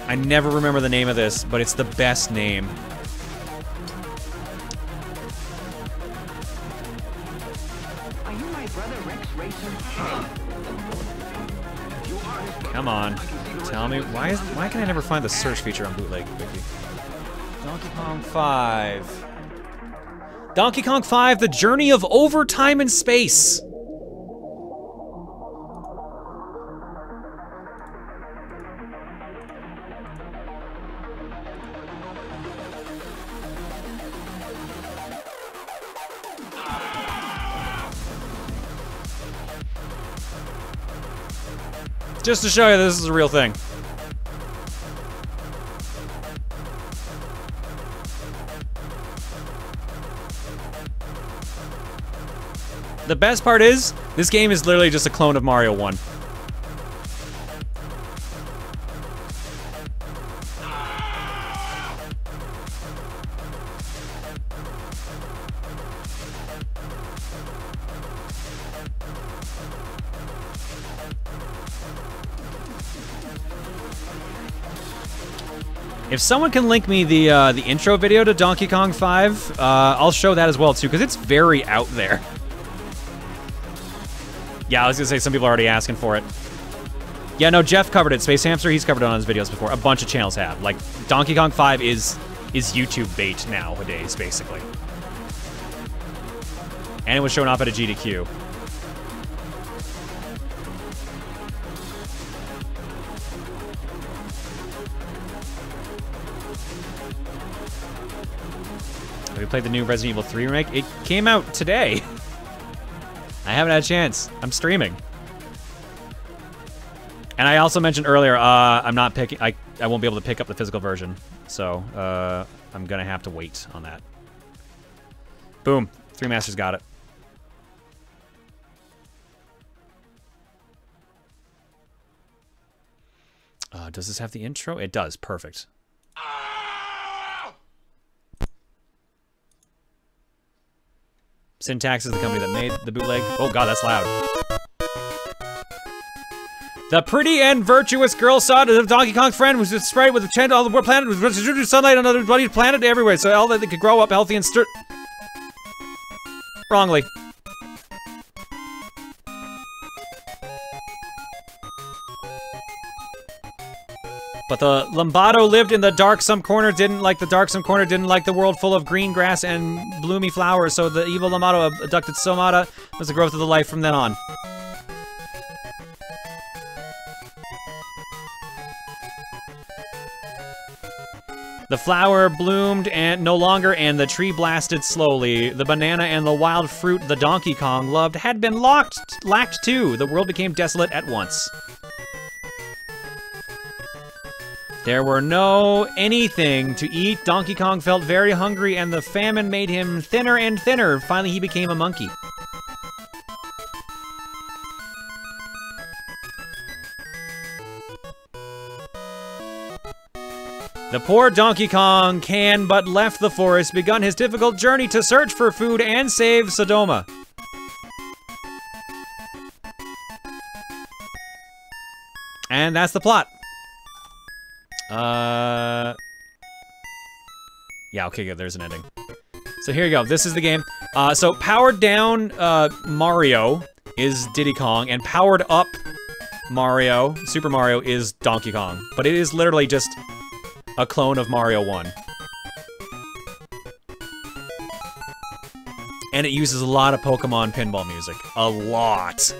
Speaker 1: I never remember the name of this, but it's the best name.
Speaker 2: Are you my brother Rex Racer?
Speaker 1: Come on. Tell me, why can I never find the search feature on Bootleg Wiki? Donkey Kong 5. Donkey Kong 5, The Journey of Overtime in Space. Just to show you this is a real thing. The best part is, this game is literally just a clone of Mario 1. If someone can link me the intro video to Donkey Kong 5, I'll show that as well too, because it's very out there. Yeah, I was gonna say some people are already asking for it. Yeah, no, Jeff covered it. Space Hamster, he's covered it on his videos before. A bunch of channels have. Like, Donkey Kong 5 is YouTube bait nowadays, basically. And it was shown off at a GDQ. Have you played the new Resident Evil 3 remake? It came out today. I haven't had a chance. I'm streaming. And I also mentioned earlier, I'm not picking, I won't be able to pick up the physical version. So, I'm gonna have to wait on that. Boom. Three Masters got it. Does this have the intro? It does. Perfect. Syntax is the company that made the bootleg. Oh god, that's loud. The pretty and virtuous girl saw the Donkey Kong friend was sprayed with a chant all the world planet was sunlight on another bloody planet everywhere, so all that they could grow up healthy and wrongly. But the Lombardo lived in the dark, some corner didn't like the dark, some corner didn't like the world full of green grass and bloomy flowers, so the evil Lombardo abducted Somata was the growth of the life from then on. The flower bloomed and no longer, and the tree blasted slowly. The banana and the wild fruit the Donkey Kong loved had been lacked too. The world became desolate at once. There were no anything to eat. Donkey Kong felt very hungry, and the famine made him thinner and thinner. Finally, he became a monkey. The poor Donkey Kong can but left the forest, begun his difficult journey to search for food and save Sodoma. And that's the plot. Yeah, okay, good, there's an ending. So here you go, this is the game. So powered down Mario is Diddy Kong, and powered up Mario, Super Mario, is Donkey Kong. But it is literally just a clone of Mario 1. And it uses a lot of Pokemon pinball music. A lot.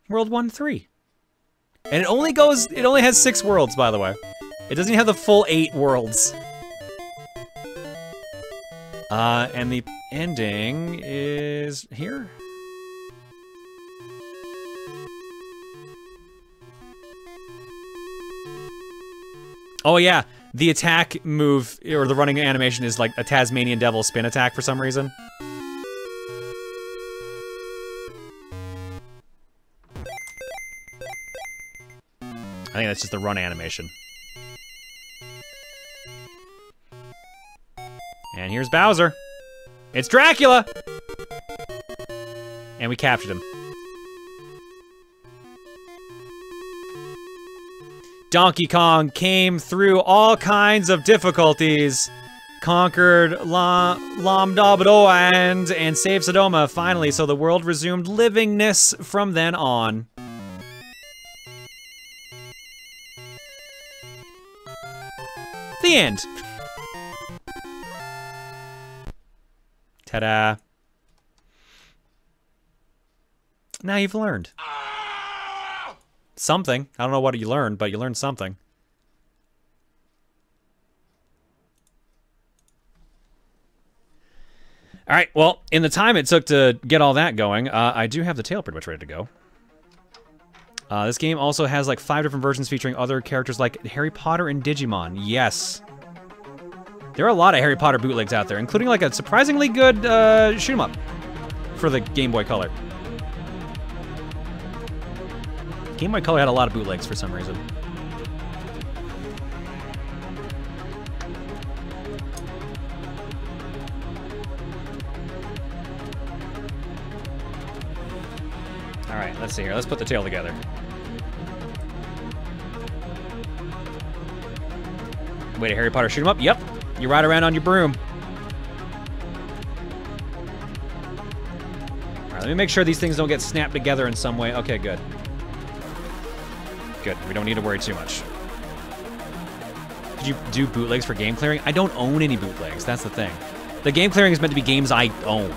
Speaker 1: World 1-3. And it only has 6 worlds, by the way. It doesn't even have the full 8 worlds. And the ending is here? Oh yeah, the attack move, or the running animation is like a Tasmanian Devil spin attack for some reason. I think that's just the run animation. And here's Bowser. It's Dracula! And we captured him. Donkey Kong came through all kinds of difficulties, conquered Lombardo and saved Sodoma finally, so the world resumed livingness from then on. The end. Ta-da. Now you've learned. Something. I don't know what you learned, but you learned something. All right, well, in the time it took to get all that going, I do have the tail pretty much ready to go. This game also has like 5 different versions featuring other characters like Harry Potter and Digimon. Yes. There are a lot of Harry Potter bootlegs out there, including like a surprisingly good shoot 'em up for the Game Boy Color. Game Boy Color had a lot of bootlegs for some reason. Alright, let's see here. Let's put the tail together. Wait, a Harry Potter shoot 'em up? Yep. You ride around on your broom. Alright, let me make sure these things don't get snapped together in some way. Okay, good. Good. We don't need to worry too much. Did you do bootlegs for game clearing? I don't own any bootlegs. That's the thing. The game clearing is meant to be games I own.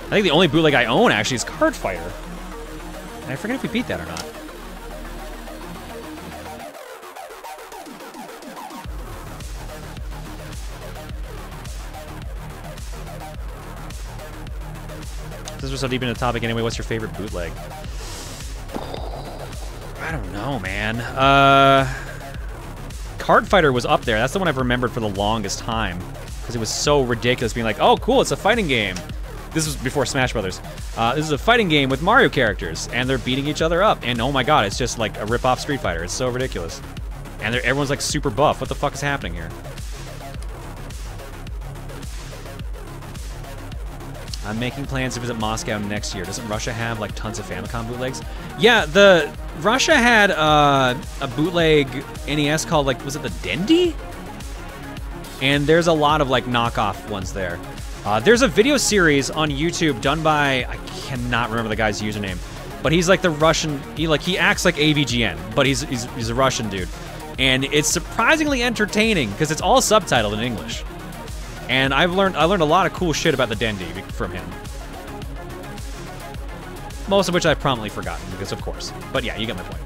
Speaker 1: I think the only bootleg I own, actually, is Card Fighter. And I forget if we beat that or not. Since we're so deep into the topic anyway, what's your favorite bootleg? I don't know, man. Card Fighter was up there. That's the one I've remembered for the longest time. Because it was so ridiculous being like, oh, cool, it's a fighting game. This was before Smash Brothers. This is a fighting game with Mario characters, and they're beating each other up. And oh my god, it's just like a rip-off Street Fighter. It's so ridiculous. And everyone's like super buff. What the fuck is happening here? I'm making plans to visit Moscow next year. Doesn't Russia have like tons of Famicom bootlegs? Yeah, Russia had a bootleg NES called like, was it the Dendy? And there's a lot of like knockoff ones there. There's a video series on YouTube done by, I cannot remember the guy's username, but he's like the Russian, he acts like AVGN, but he's a Russian dude. And it's surprisingly entertaining because it's all subtitled in English. And I learned a lot of cool shit about the Dendy from him. Most of which I've promptly forgotten because of course. But yeah, you get my point.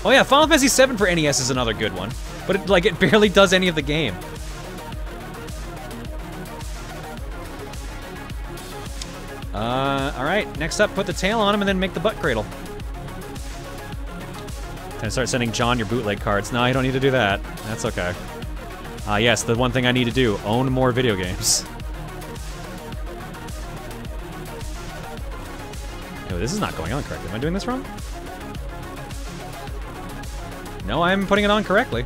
Speaker 1: Oh yeah, Final Fantasy VII for NES is another good one, but it barely does any of the game. Alright, next up, put the tail on him and then make the butt cradle. Can I start sending John your bootleg cards? No, you don't need to do that. That's okay. Yes, the one thing I need to do, own more video games. No, this is not going on correctly. Am I doing this wrong? No, I'm putting it on correctly.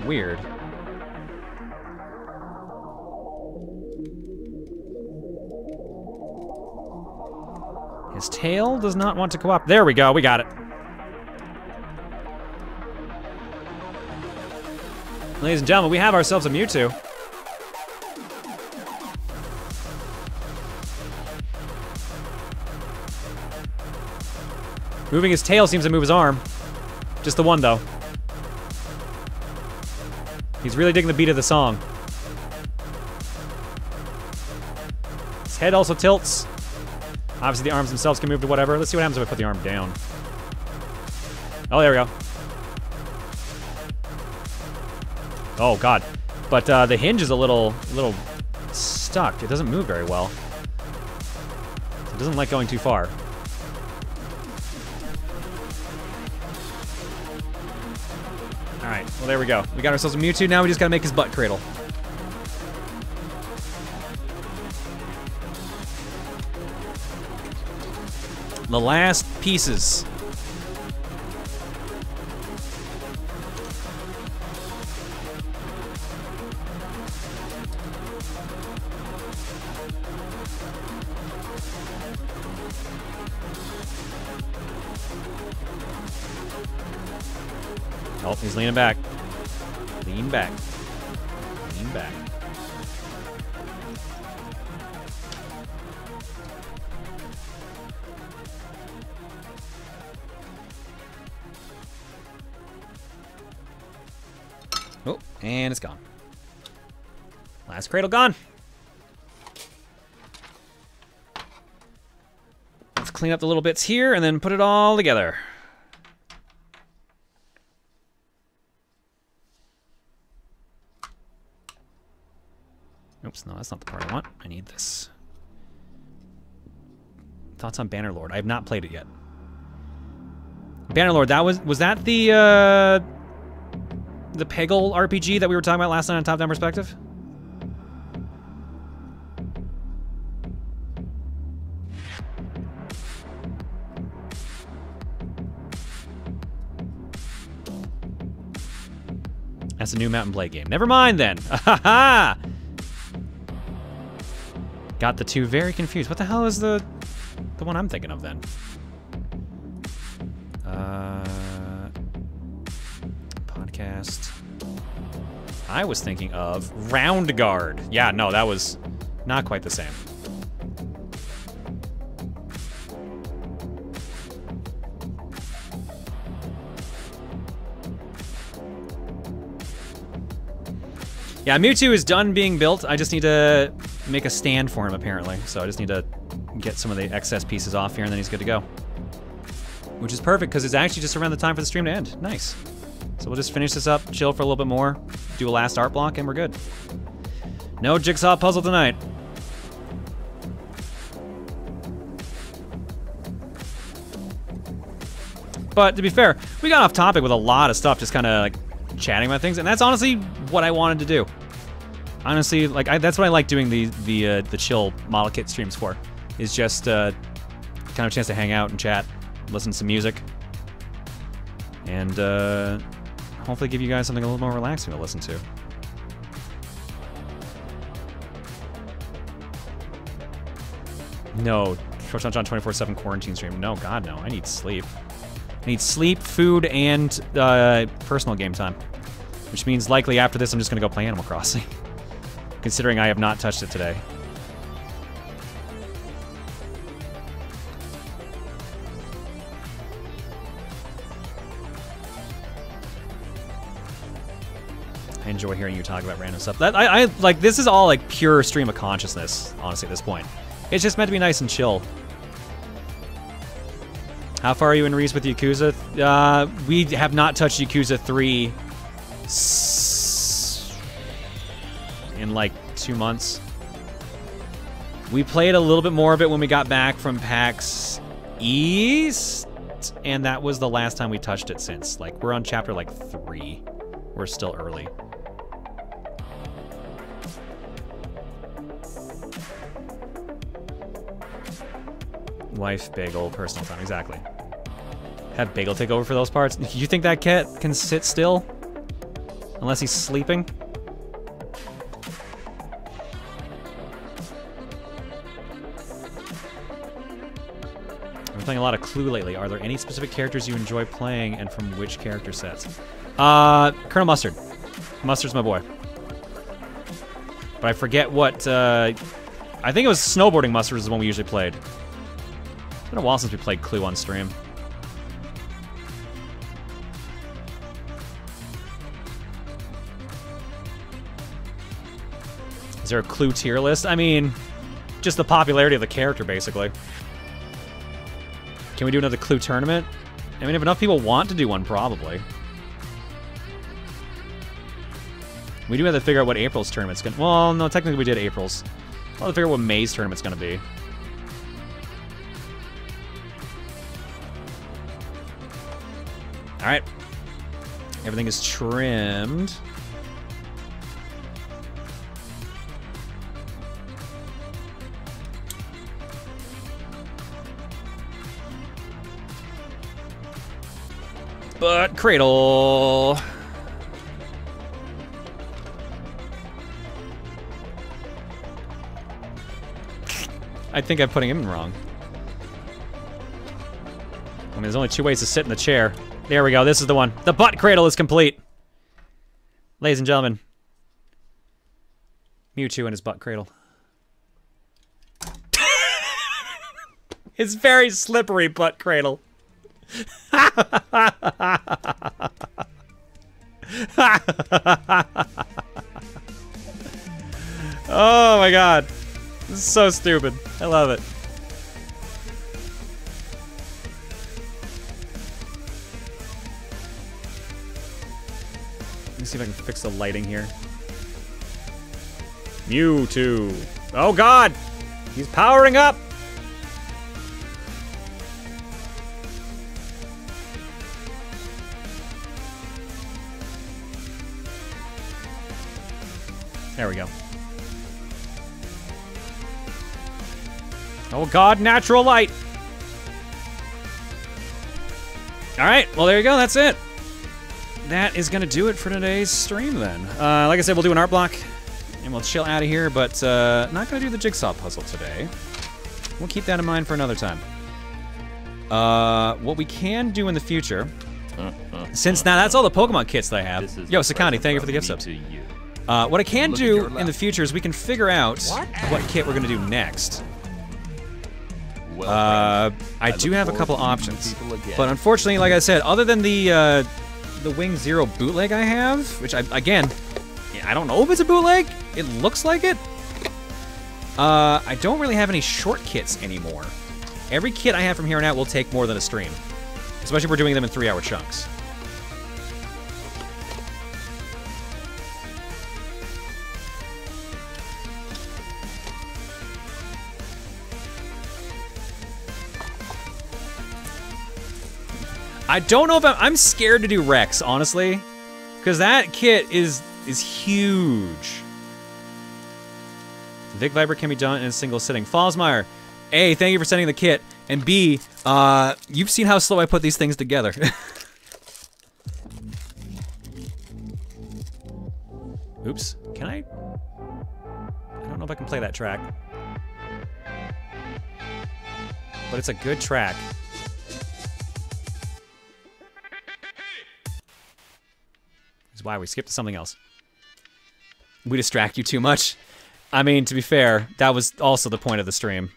Speaker 1: Weird. His tail does not want to cooperate. There we go, we got it. Ladies and gentlemen, we have ourselves a Mewtwo. Moving his tail seems to move his arm. Just the one, though. He's really digging the beat of the song. His head also tilts. Obviously, the arms themselves can move to whatever. Let's see what happens if I put the arm down. Oh, there we go. Oh, God. But the hinge is a little stuck. It doesn't move very well. It doesn't like going too far. Alright, well, there we go. We got ourselves a Mewtwo. Now we just gotta make his butt cradle. The last pieces. Oh, he's leaning back. Lean back. Lean back. Oh, and it's gone. Last cradle gone. Let's clean up the little bits here and then put it all together. Oops, no, that's not the part I want. I need this. Thoughts on Bannerlord? I have not played it yet. Bannerlord, that was that the Peggle RPG that we were talking about last night on Top Down Perspective? That's a new Mount & Blade game. Never mind then. Ha Got the two very confused. What the hell is the one I'm thinking of then? Podcast. I was thinking of Round Guard. Yeah, no, that was not quite the same. Yeah, Mewtwo is done being built. I just need to make a stand for him, apparently. So I just need to get some of the excess pieces off here, and then he's good to go. Which is perfect, because it's actually just around the time for the stream to end. Nice. So we'll just finish this up, chill for a little bit more, do a last art block, and we're good. No jigsaw puzzle tonight. But to be fair, we got off topic with a lot of stuff, just kind of like chatting about things, and that's honestly what I wanted to do. Honestly, like that's what I like doing the chill model kit streams for, is just kind of a chance to hang out and chat, listen to some music, and hopefully give you guys something a little more relaxing to listen to. No, Proton 24/7 quarantine stream. No, God, no. I need sleep. I need sleep, food, and personal game time. Which means likely after this I'm just going to go play Animal Crossing. Considering I have not touched it today. I enjoy hearing you talk about random stuff. I like, this is all like pure stream of consciousness, honestly, at this point. It's just meant to be nice and chill. How far are you in Reese with Yakuza? We have not touched Yakuza 3 in like 2 months. We played a little bit more of it when we got back from PAX East, and that was the last time we touched it since. Like, we're on chapter like 3. We're still early. Wife, Bagel, personal time, exactly. Have Bagel take over for those parts. You think that cat can sit still? Unless he's sleeping? I'm playing a lot of Clue lately. Are there any specific characters you enjoy playing, and from which character sets? Colonel Mustard. Mustard's my boy. But I forget what, I think it was Snowboarding Mustard is the one we usually played. It's been a while since we played Clue on stream. Is there a Clue tier list? I mean, just the popularity of the character, basically. Can we do another Clue tournament? I mean, if enough people want to do one, probably. We do have to figure out what April's tournament's gonna... Well, no, technically we did April's. We'll have to figure out what May's tournament's gonna be. Alright. Everything is trimmed. But Cradle. I think I'm putting him wrong. I mean, there's only 2 ways to sit in the chair. There we go, this is the one. The butt cradle is complete. Ladies and gentlemen. Mewtwo in his butt cradle. It's very slippery butt cradle. Oh my god. This is so stupid. I love it. Let me see if I can fix the lighting here. Mewtwo. Oh god! He's powering up! There we go. Oh god, natural light! Alright, well there you go, that's it. That is gonna do it for today's stream then. Like I said, we'll do an art block and we'll chill out of here, but not gonna do the jigsaw puzzle today. We'll keep that in mind for another time. What we can do in the future, since now that's all the Pokemon kits that I have. Yo, Sakani, thank you for the gift subs. What I can do in the future is we can figure out what kit we're gonna do next. I do have a couple options, but unfortunately, like I said, other than the Wing Zero bootleg I have, which again, I don't know if it's a bootleg. It looks like it. I don't really have any short kits anymore. Every kit I have from here on out will take more than a stream, especially if we're doing them in 3-hour chunks. I don't know if I'm scared to do Rex, honestly, because that kit is huge. Vic Viper can be done in a single sitting. Fallsmeyer, A, thank you for sending the kit, and B, you've seen how slow I put these things together. Oops, can I don't know if I can play that track. But it's a good track. Why we skipped to something else. We distract you too much. I mean, to be fair, that was also the point of the stream.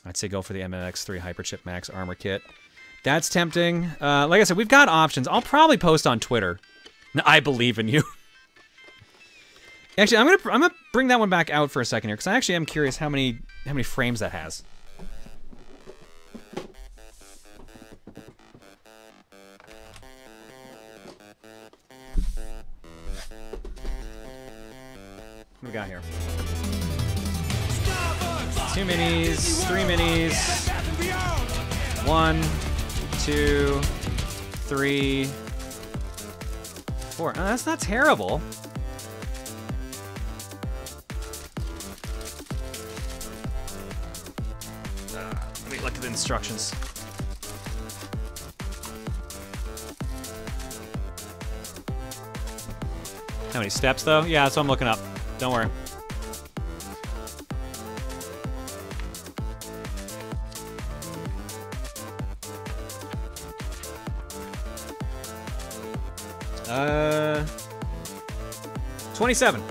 Speaker 1: I'd say go for the MMX3 Hyperchip Max armor kit. That's tempting. Like I said, we've got options. I'll probably post on Twitter. I believe in you. Actually, I'm gonna bring that one back out for a second here, because I actually am curious how many frames that has. What do we got here? 2 minis, 3 minis. 1, 2, 3, 4. Oh, that's not terrible. Let me look at the instructions. How many steps, though? Yeah, that's what I'm looking up. Don't worry. Uh, 27.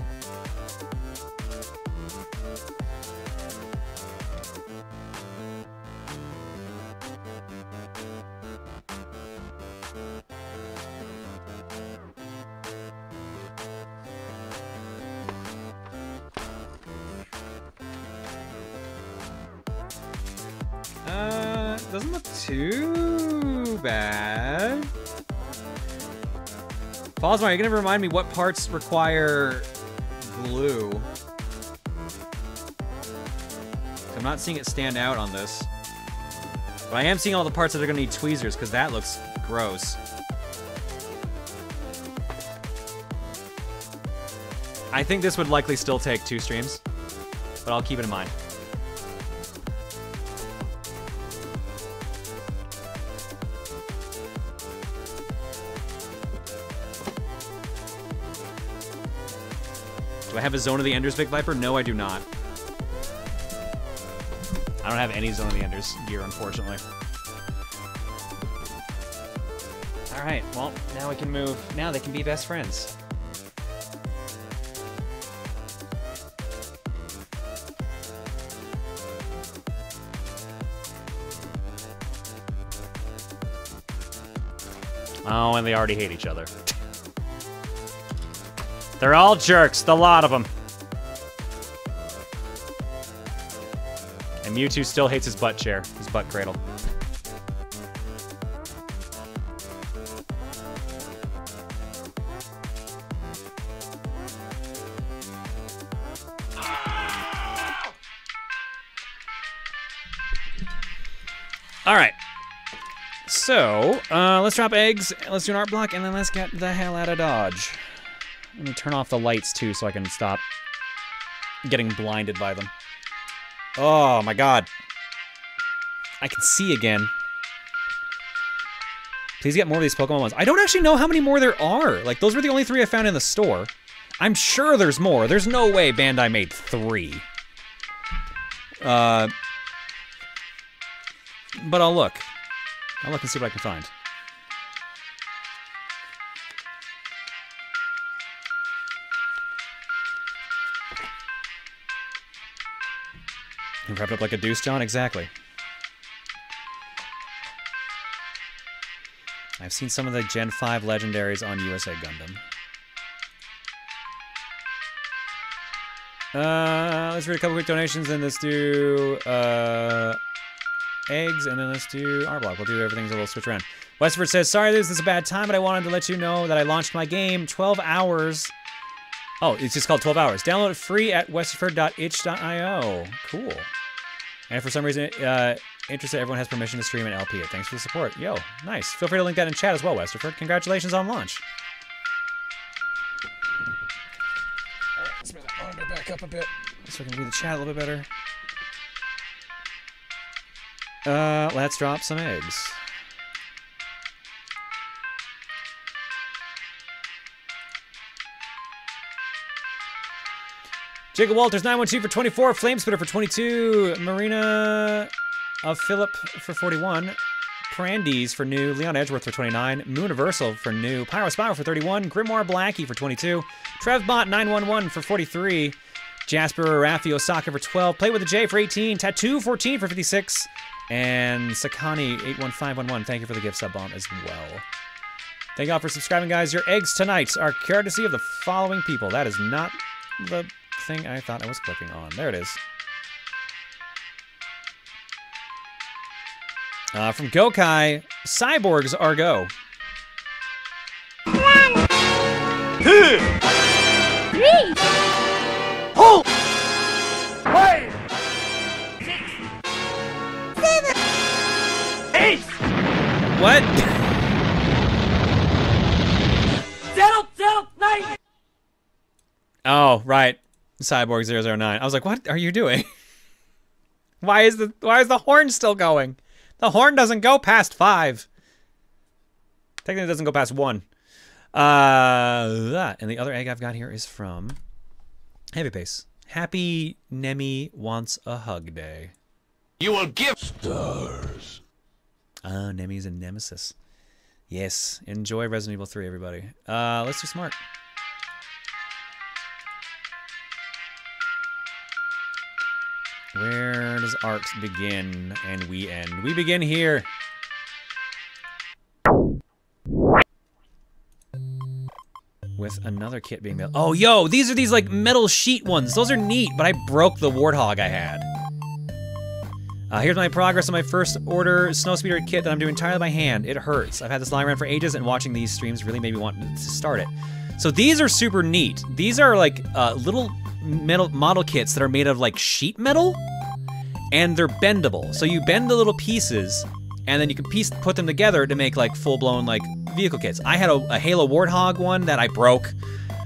Speaker 1: Doesn't look too bad. Fallsmar, you're gonna remind me what parts require glue. I'm not seeing it stand out on this. But I am seeing all the parts that are gonna need tweezers, because that looks gross. I think this would likely still take 2 streams, but I'll keep it in mind. Do I have a Zone of the Enders Big Viper? No, I do not. I don't have any Zone of the Enders gear, unfortunately. Alright, well, now we can move. Now they can be best friends. Oh, and they already hate each other. They're all jerks, the lot of them. And Mewtwo still hates his butt chair, his butt cradle. All right. So, let's drop eggs, let's do an art block, and then let's get the hell out of Dodge. Let me turn off the lights, too, so I can stop getting blinded by them. Oh, my God. I can see again. Please get more of these Pokemon ones. I don't actually know how many more there are. Like, those were the only 3 I found in the store. I'm sure there's more. There's no way Bandai made 3. But I'll look. I'll look and see what I can find. You wrapped up like a deuce, John? Exactly. I've seen some of the Gen 5 legendaries on USA Gundam. Let's read a couple quick donations, then let's do eggs, and then let's do art block. We'll do everything's a little switch around. Westford says, sorry this is a bad time, but I wanted to let you know that I launched my game 12 hours. Oh, it's just called 12 hours. Download it free at westford.itch.io. Cool. And if for some reason interested, everyone has permission to stream and LP it. Thanks for the support. Yo, nice. Feel free to link that in chat as well, Westerford. Congratulations on launch. All right, let's move that monitor back up a bit so I can read the chat a little bit better. Let's drop some eggs. Jacob Walters 912 for 24, Flamespitter for 22, Marina of Phillip for 41, Prandies for new, Leon Edgeworth for 29, Mooniversal for new, Pyrospire for 31, Grimoire Blackie for 22, Trevbot 911 for 43, Jasper Rafi Osaka for 12, Play with a J for 18, Tattoo 14 for 56, and Sakani 81511. Thank you for the gift sub bomb as well. Thank you all for subscribing, guys. Your eggs tonight are courtesy of the following people. That is not the thing I thought I was clicking on. There it is. From Gokai, Cyborgs are go.
Speaker 3: 1, 2, 3, 4, 5, 6, 7, 8.
Speaker 1: What?
Speaker 3: 0, 0, 9.
Speaker 1: Oh, right. Cyborg 009. I was like, what are you doing? Why is the horn still going? The horn doesn't go past 5. Technically, it doesn't go past 1. And the other egg I've got here is from Heavy Pace. Happy Nemi wants a hug day.
Speaker 4: You will give stars.
Speaker 1: Nemi's a nemesis. Yes. Enjoy Resident Evil 3, everybody. Let's do smart. Where does art begin and we end? We begin here. With another kit being built. Oh, yo, these are these like metal sheet ones. Those are neat, but I broke the Warthog I had. Here's my progress on my first order Snowspeeder kit that I'm doing entirely by hand. It hurts. I've had this lying around for ages, and watching these streams really made me want to start it. So these are super neat. These are like little metal model kits that are made of like sheet metal, and they're bendable. So you bend the little pieces, and then you can put them together to make like full-blown like vehicle kits. I had a Halo Warthog one that I broke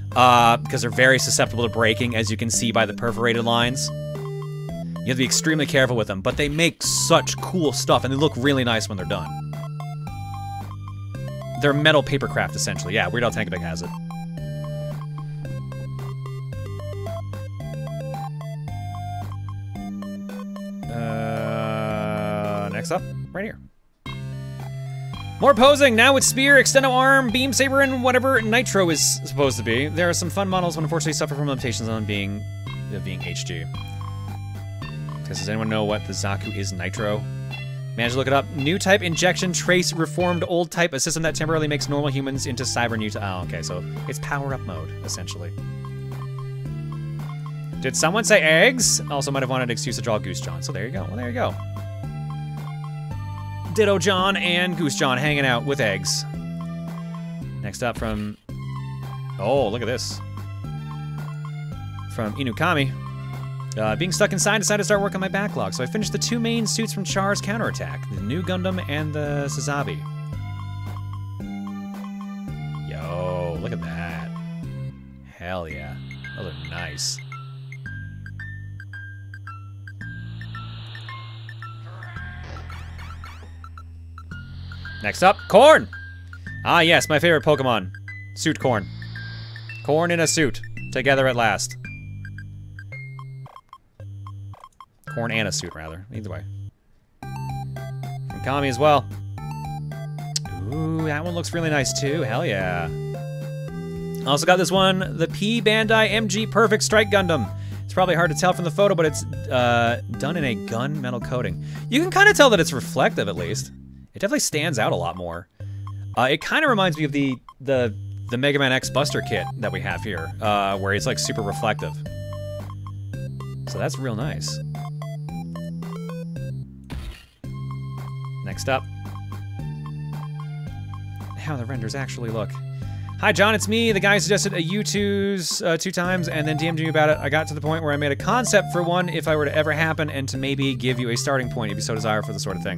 Speaker 1: because they're very susceptible to breaking, as you can see by the perforated lines. You have to be extremely careful with them, but they make such cool stuff, and they look really nice when they're done. They're metal papercraft, essentially. Yeah, Weird Al Tankabek has it. Next up, right here. More posing, now with Spear, Extendo Arm, Beam Saber, and whatever Nitro is supposed to be. There are some fun models, but unfortunately suffer from limitations on being HG. Does anyone know what the Zaku is Nitro? Managed to look it up. New type injection trace reformed old type, a system that temporarily makes normal humans into cyber new type. Oh, okay, so it's power up mode, essentially. Did someone say eggs? Also might have wanted an excuse to draw Goose John, so there you go. Well, there you go. Ditto John and Goose John hanging out with eggs. Next up from... Oh, look at this. From Inukami. Being stuck inside, decided to start working on my backlog, so I finished the 2 main suits from Char's counterattack, the new Gundam and the Sazabi. Yo, look at that. Hell yeah. Those are nice. Next up, Corn! Ah yes, my favorite Pokemon. Suit Corn. Corn in a suit. Together at last. Corn and a suit, rather. Either way. From Kami as well. Ooh, that one looks really nice, too. Hell yeah. Also got this one, the P Bandai MG Perfect Strike Gundam. It's probably hard to tell from the photo, but it's done in a gun metal coating. You can kind of tell that it's reflective, at least. It definitely stands out a lot more. It kind of reminds me of the Mega Man X Buster kit that we have here, where it's like super reflective. So that's real nice. Next up. How the renders actually look. Hi John, it's me, the guy who suggested a U2s 2 times and then DM'd me about it. I got to the point where I made a concept for one if I were to ever happen and to maybe give you a starting point if you so desire for the sort of thing.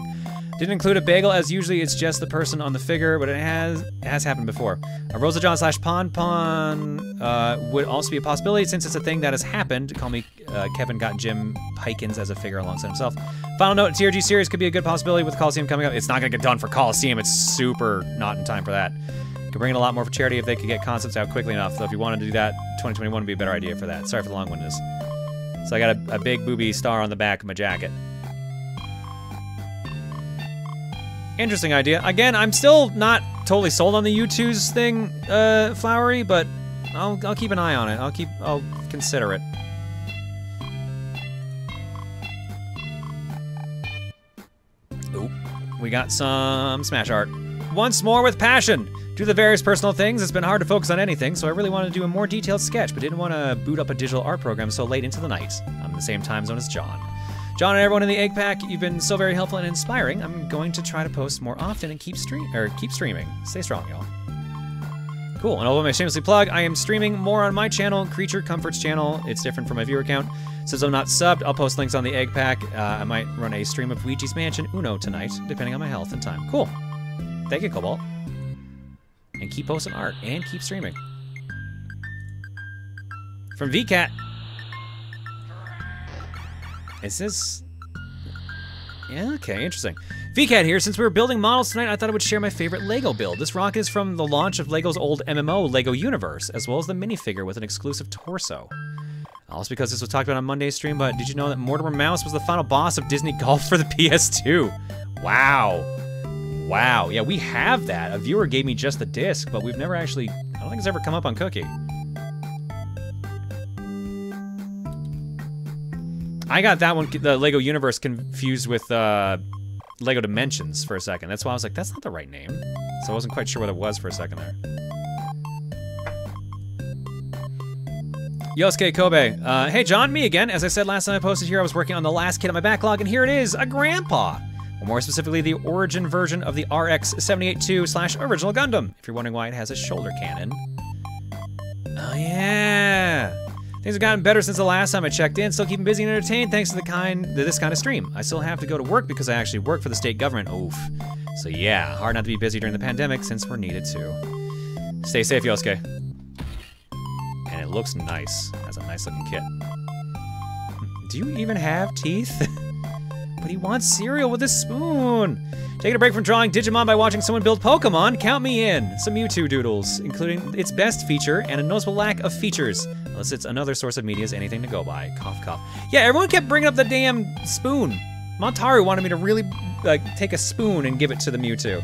Speaker 1: Didn't include a bagel, as usually it's just the person on the figure, but it has happened before. A Rosa John / Pon Pon would also be a possibility since it's a thing that has happened. Call me Kevin got Jim Pikins as a figure alongside himself. Final note, TRG series could be a good possibility with Coliseum coming up. It's not gonna get done for Coliseum, it's super not in time for that. Could bring in a lot more for charity if they could get concepts out quickly enough, so if you wanted to do that, 2021 would be a better idea for that. Sorry for the long-windedness. So I got a big booby star on the back of my jacket. Interesting idea. Again, I'm still not totally sold on the U2's thing, Flowery, but I'll keep an eye on it. I'll consider it. Ooh, we got some Smash art. Once more with passion. Due to the various personal things, it's been hard to focus on anything, so I really wanted to do a more detailed sketch, but didn't want to boot up a digital art program so late into the night. I'm in the same time zone as John. John and everyone in the Egg Pack, you've been so very helpful and inspiring. I'm going to try to post more often and keep streaming. Stay strong, y'all. Cool, and although I shamelessly plug, I am streaming more on my channel, Creature Comforts channel. It's different from my viewer count. Since I'm not subbed, I'll post links on the Egg Pack. I might run a stream of Luigi's Mansion Uno tonight, depending on my health and time. Cool. Thank you, Cobalt. And keep posting art, and keep streaming. From VCat. Is this... Yeah, okay, interesting. VCat here. Since we were building models tonight, I thought I would share my favorite LEGO build. This rocket is from the launch of LEGO's old MMO, LEGO Universe, as well as the minifigure with an exclusive torso. Also because this was talked about on Monday's stream, but did you know that Mortimer Mouse was the final boss of Disney Golf for the PS2? Wow. Wow, yeah, we have that. A viewer gave me just the disc, but we've never actually... I don't think it's ever come up on Cookie. I got that one, the LEGO Universe, confused with LEGO Dimensions for a second. That's why I was like, that's not the right name. So I wasn't quite sure what it was for a second there. Yosuke Kobe. Hey John, me again. As I said last time I posted here, I was working on the last kit on my backlog, and here it is, a Grandpa. Or more specifically, the origin version of the RX-782 / original Gundam. If you're wondering why it has a shoulder cannon. Oh yeah. Things have gotten better since the last time I checked in. Still keeping busy and entertained thanks to this kind of stream. I still have to go to work because I actually work for the state government. Oof. So yeah, hard not to be busy during the pandemic since we're needed to. Stay safe, Yosuke. And it looks nice. It has a nice looking kit. Do you even have teeth? But he wants cereal with a spoon. Taking a break from drawing Digimon by watching someone build Pokemon, count me in. Some Mewtwo doodles, including its best feature and a noticeable lack of features. Unless it's another source of media is anything to go by. Cough, cough. Yeah, everyone kept bringing up the damn spoon. Montaru wanted me to really take a spoon and give it to the Mewtwo.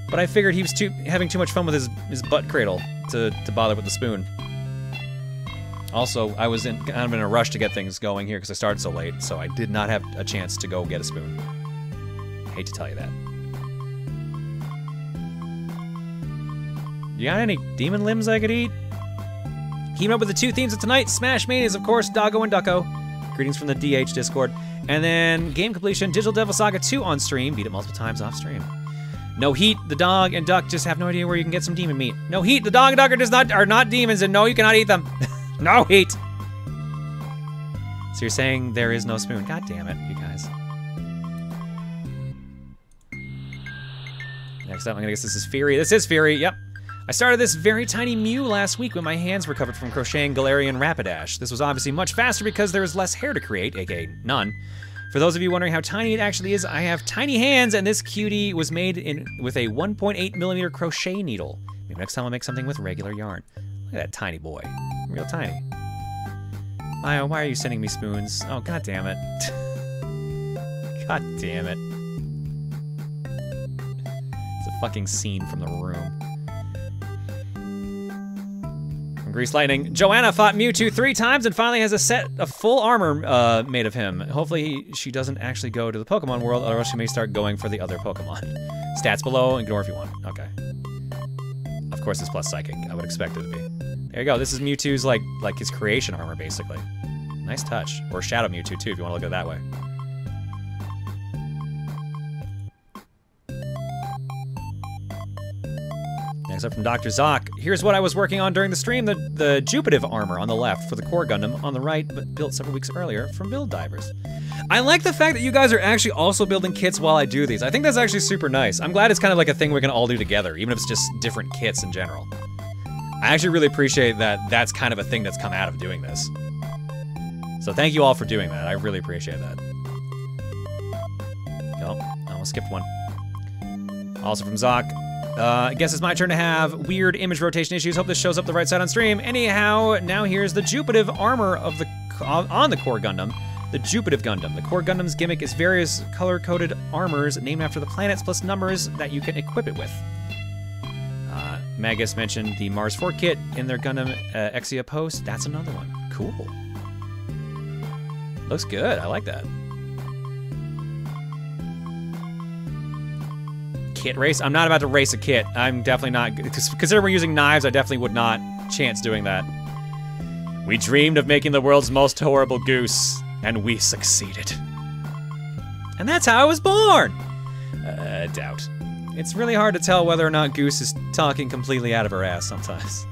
Speaker 1: But I figured he was having too much fun with his butt cradle to bother with the spoon. Also, I was kind of in a rush to get things going here because I started so late, so I did not have a chance to go get a spoon. Hate to tell you that. You got any demon limbs I could eat? Keeping up with the 2 themes of tonight, Smash Mania is, of course, Doggo and Ducko. Greetings from the DH Discord. And then game completion, Digital Devil Saga 2 on stream. Beat it multiple times off stream. No Heat, the dog and duck just have no idea where you can get some demon meat. No Heat, the dog and duck are not demons, and no, you cannot eat them. No Heat. So you're saying there is no spoon. God damn it, you guys. Next up, I'm gonna guess this is Fury. This is Fury, yep. I started this very tiny Mew last week when my hands recovered from crocheting Galarian Rapidash. This was obviously much faster because there was less hair to create, aka none. For those of you wondering how tiny it actually is, I have tiny hands, and this cutie was made with a 1.8mm crochet needle. Maybe next time I'll make something with regular yarn. Look at that tiny boy, real tiny. Maya, why are you sending me spoons? Oh, god damn it. God damn it. It's a fucking scene from The Room. Grease Lightning. Joanna fought Mewtwo 3 times and finally has a set of full armor made of him. Hopefully she doesn't actually go to the Pokemon world, or else she may start going for the other Pokemon. Stats below, ignore if you want. Okay. Of course it's plus Psychic. I would expect it to be. There you go. This is Mewtwo's like his creation armor, basically. Nice touch. Or Shadow Mewtwo too, if you want to look at it that way. Next up from Dr. Zoc. Here's what I was working on during the stream. The Jupitive armor on the left for the core Gundam, on the right, but built several weeks earlier from Build Divers. I like the fact that you guys are actually also building kits while I do these. I think that's actually super nice. I'm glad it's kind of like a thing we can all do together, even if it's just different kits in general. I actually really appreciate that that's kind of a thing that's come out of doing this. So thank you all for doing that. I really appreciate that. Oh, I almost skipped one. Also from Zoc. I guess it's my turn to have weird image rotation issues. Hope this shows up the right side on stream. Anyhow, now here's the Jupitive armor of the on the core Gundam. The Jupitive Gundam. The core Gundam's gimmick is various color-coded armors named after the planets plus numbers that you can equip it with. Magus mentioned the Mars 4 kit in their Gundam Exia post. That's another one. Cool. Looks good. I like that. Kit race? I'm not about to race a kit. I'm definitely not. Considering we're using knives, I definitely would not chance doing that. We dreamed of making the world's most horrible goose, and we succeeded. And that's how I was born! Doubt. It's really hard to tell whether or not Goose is talking completely out of her ass sometimes.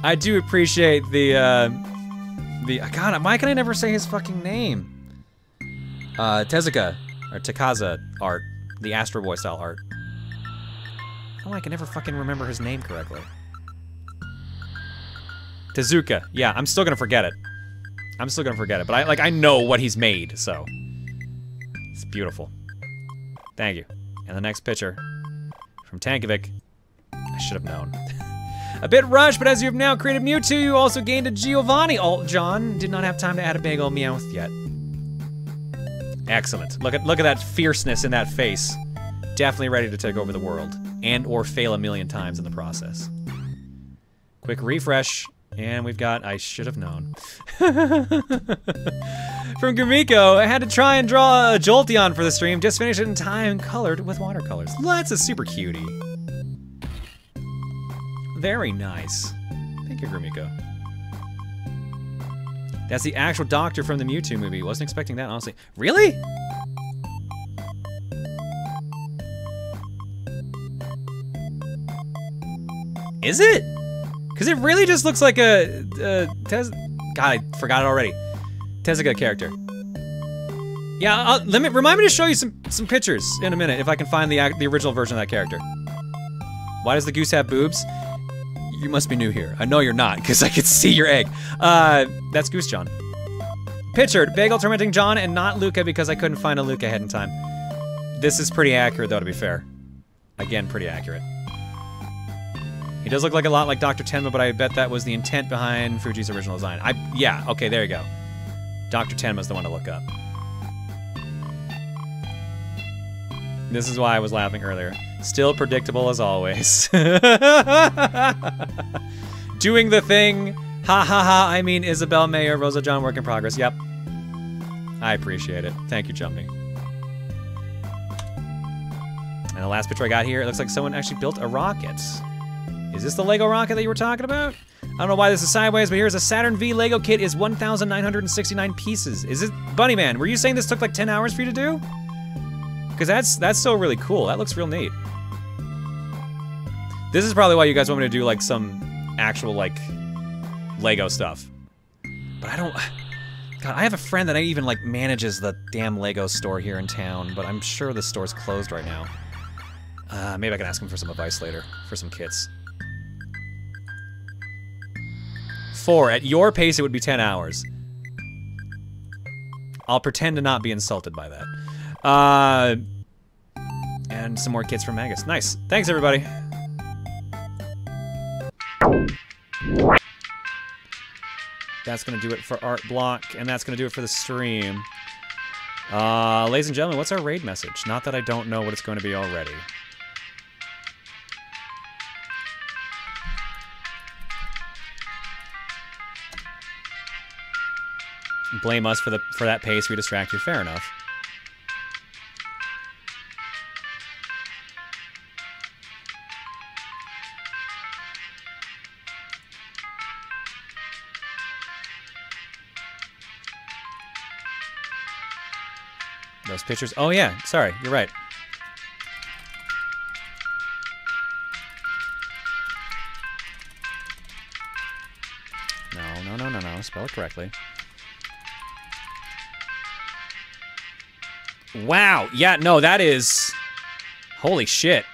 Speaker 1: I do appreciate the God, why can I never say his fucking name? Tezuka, or Takaza art. The Astro Boy style art. Oh, I can never fucking remember his name correctly. Tezuka. Yeah, I'm still gonna forget it. I'm still gonna forget it, but I know what he's made, so. It's beautiful. Thank you. And the next picture from Tankovic. I should have known. A bit rushed, but as you have now created Mewtwo, you also gained a Giovanni alt, John. Did not have time to add a bagel Meowth yet. Excellent. Look at that fierceness in that face. Definitely ready to take over the world. And or fail a million times in the process. Quick refresh. And we've got, I should have known. From Gumiko, I had to try and draw a Jolteon for the stream. Just finished it in time, colored with watercolors. That's a super cutie. Very nice. Thank you, Gumiko. That's the actual doctor from the Mewtwo movie. Wasn't expecting that, honestly. Really? Is it? Because it really just looks like a God, I forgot it already. Tezuka character. Yeah, remind me to show you some pictures in a minute if I can find the original version of that character. Why does the goose have boobs? You must be new here. I know you're not, because I could see your egg. That's Goose John. Pictured, Bagel tormenting John and not Luca because I couldn't find a Luca ahead in time. This is pretty accurate, though, to be fair. Again, pretty accurate. He does look like a lot like Dr. Tenma, but I bet that was the intent behind Fuji's original design. Yeah, okay, there you go. Dr. Tenma's the one to look up. This is why I was laughing earlier. Still predictable as always. Doing the thing. Ha ha ha, I mean Isabel Mayer, Rosa John, work in progress. Yep. I appreciate it. Thank you, Jumpy. And the last picture I got here, it looks like someone actually built a rocket. Is this the Lego rocket that you were talking about? I don't know why this is sideways, but here's a Saturn V Lego kit is 1,969 pieces. Is it, Bunny Man, were you saying this took like 10 hours for you to do? Because that's still really cool. That looks real neat. This is probably why you guys want me to do like some actual like Lego stuff. But I don't, God, I have a friend that even like manages the damn Lego store here in town, but I'm sure the store's closed right now. Maybe I can ask him for some advice later, for some kits. 4. At your pace, it would be 10 hours. I'll pretend to not be insulted by that. And some more kits from Magus. Nice. Thanks, everybody. That's gonna do it for Art Block, and that's gonna do it for the stream. Ladies and gentlemen, what's our raid message? Not that I don't know what it's going to be already. Blame us for that pace we distract you. Fair enough. Those pictures. Oh yeah, sorry, you're right. No. Spell it correctly. Wow. Yeah, no, that is... Holy shit.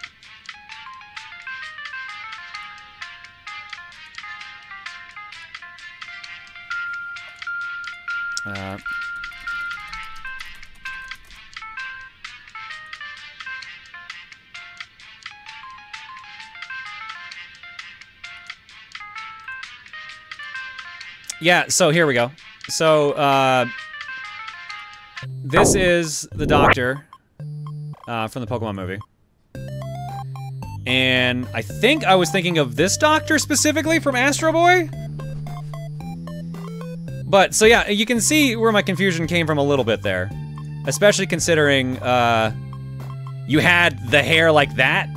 Speaker 1: Yeah, so here we go. So, this is the Doctor from the Pokemon movie. And I think I was thinking of this Doctor specifically from Astro Boy. But, so yeah, you can see where my confusion came from a little bit there. Especially considering you had the hair like that.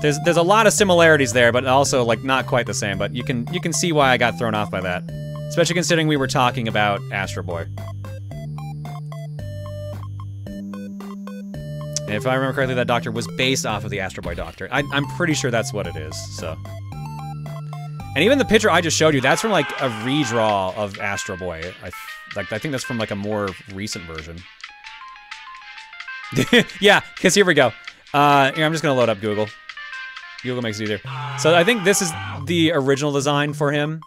Speaker 1: There's a lot of similarities there, but also like not quite the same. But you can see why I got thrown off by that, especially considering we were talking about Astro Boy. And if I remember correctly, that Doctor was based off of the Astro Boy Doctor. I'm pretty sure that's what it is. So, and even the picture I just showed you, that's from like a redraw of Astro Boy. I think that's from like a more recent version. Yeah, because here we go. Here, I'm just gonna load up Google. Google makes it easier. So I think this is the original design for him,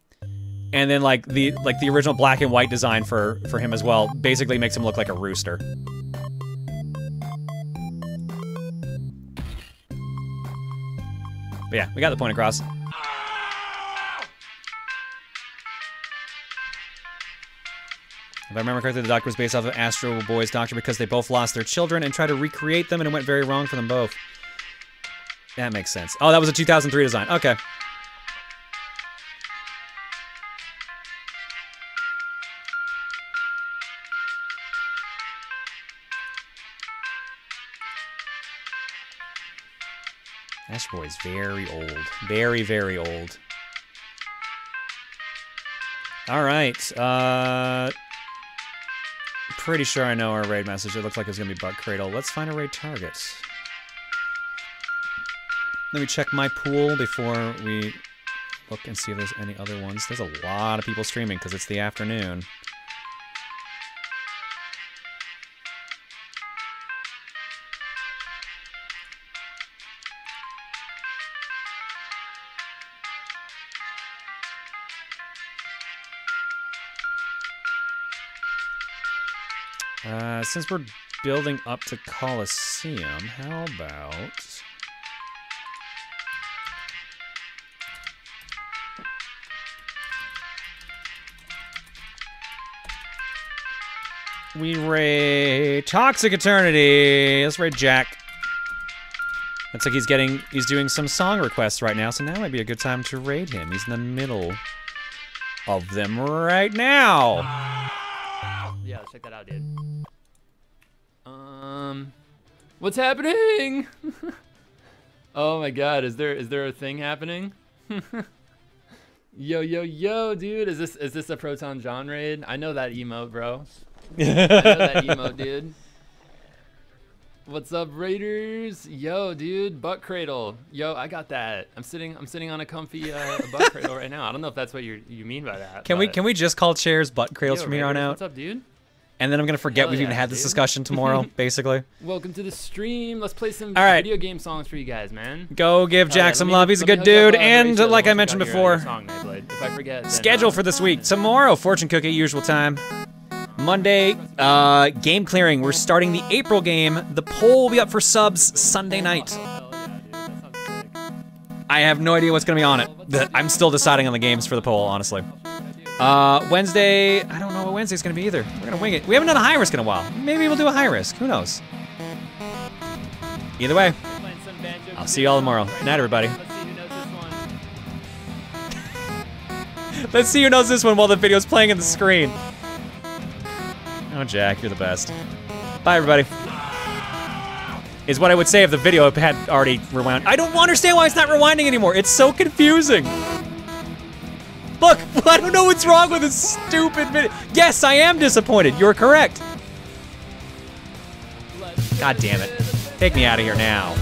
Speaker 1: and then like the original black and white design for him as well. Basically makes him look like a rooster. But yeah, we got the point across. If I remember correctly, the Doctor was based off of Astro Boy's Doctor because they both lost their children and tried to recreate them, and it went very wrong for them both. That makes sense. Oh, that was a 2003 design. Okay. Astro Boy is very old. Very, very old. Alright, pretty sure I know our raid message. It looks like it's gonna be Bug Cradle. Let's find a raid target. Let me check my pool before we look and see if there's any other ones. There's a lot of people streaming because it's the afternoon. Since we're building up to Coliseum, how about... we raid Toxic Eternity. Let's raid Jack. Looks like he's doing some song requests right now, so now might be a good time to raid him. He's in the middle of them right now.
Speaker 5: Yeah, let's check that out, dude. What's happening? Oh my god, is there a thing happening? Yo, dude, is this a Proton John raid? I know that emote, bro. I know that emote, dude. What's up, Raiders? Yo, dude, butt cradle. Yo, I got that. I'm sitting on a comfy butt cradle right now. I don't know if that's what you mean by that.
Speaker 1: Can we just call chairs butt cradles from here on out?
Speaker 5: What's up, dude?
Speaker 1: And then I'm gonna forget we've even had this discussion tomorrow, basically.
Speaker 5: Welcome to the stream. Let's play some
Speaker 1: All right.
Speaker 5: video game songs for you guys, man.
Speaker 1: Go give Jack some love. He's a good dude. And like I mentioned before, schedule for this week. Tomorrow, fortune cookie, usual time. Monday, game clearing. We're starting the April game. The poll will be up for subs Sunday night. I have no idea what's gonna be on it. I'm still deciding on the games for the poll, honestly. Wednesday, I don't know what Wednesday's gonna be either. We're gonna wing it. We haven't done a high risk in a while. Maybe we'll do a high risk. Who knows? Either way, I'll see you all tomorrow. Night, everybody. Let's see who knows this one while the video's playing on the screen. Oh, Jack, you're the best. Bye, everybody. Is what I would say if the video had already rewound. I don't understand why it's not rewinding anymore. It's so confusing. Look, I don't know what's wrong with this stupid video. Yes, I am disappointed. You're correct. God damn it. Take me out of here now.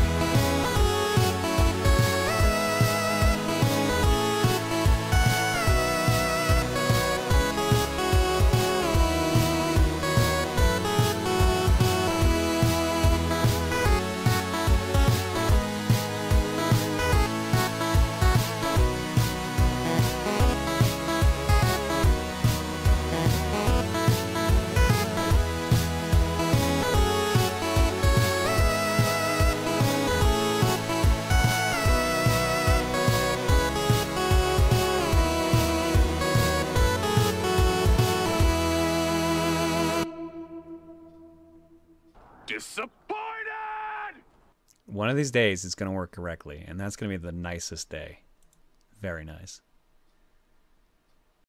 Speaker 3: Disappointed!
Speaker 1: One of these days, it's gonna work correctly, and that's gonna be the nicest day. Very nice.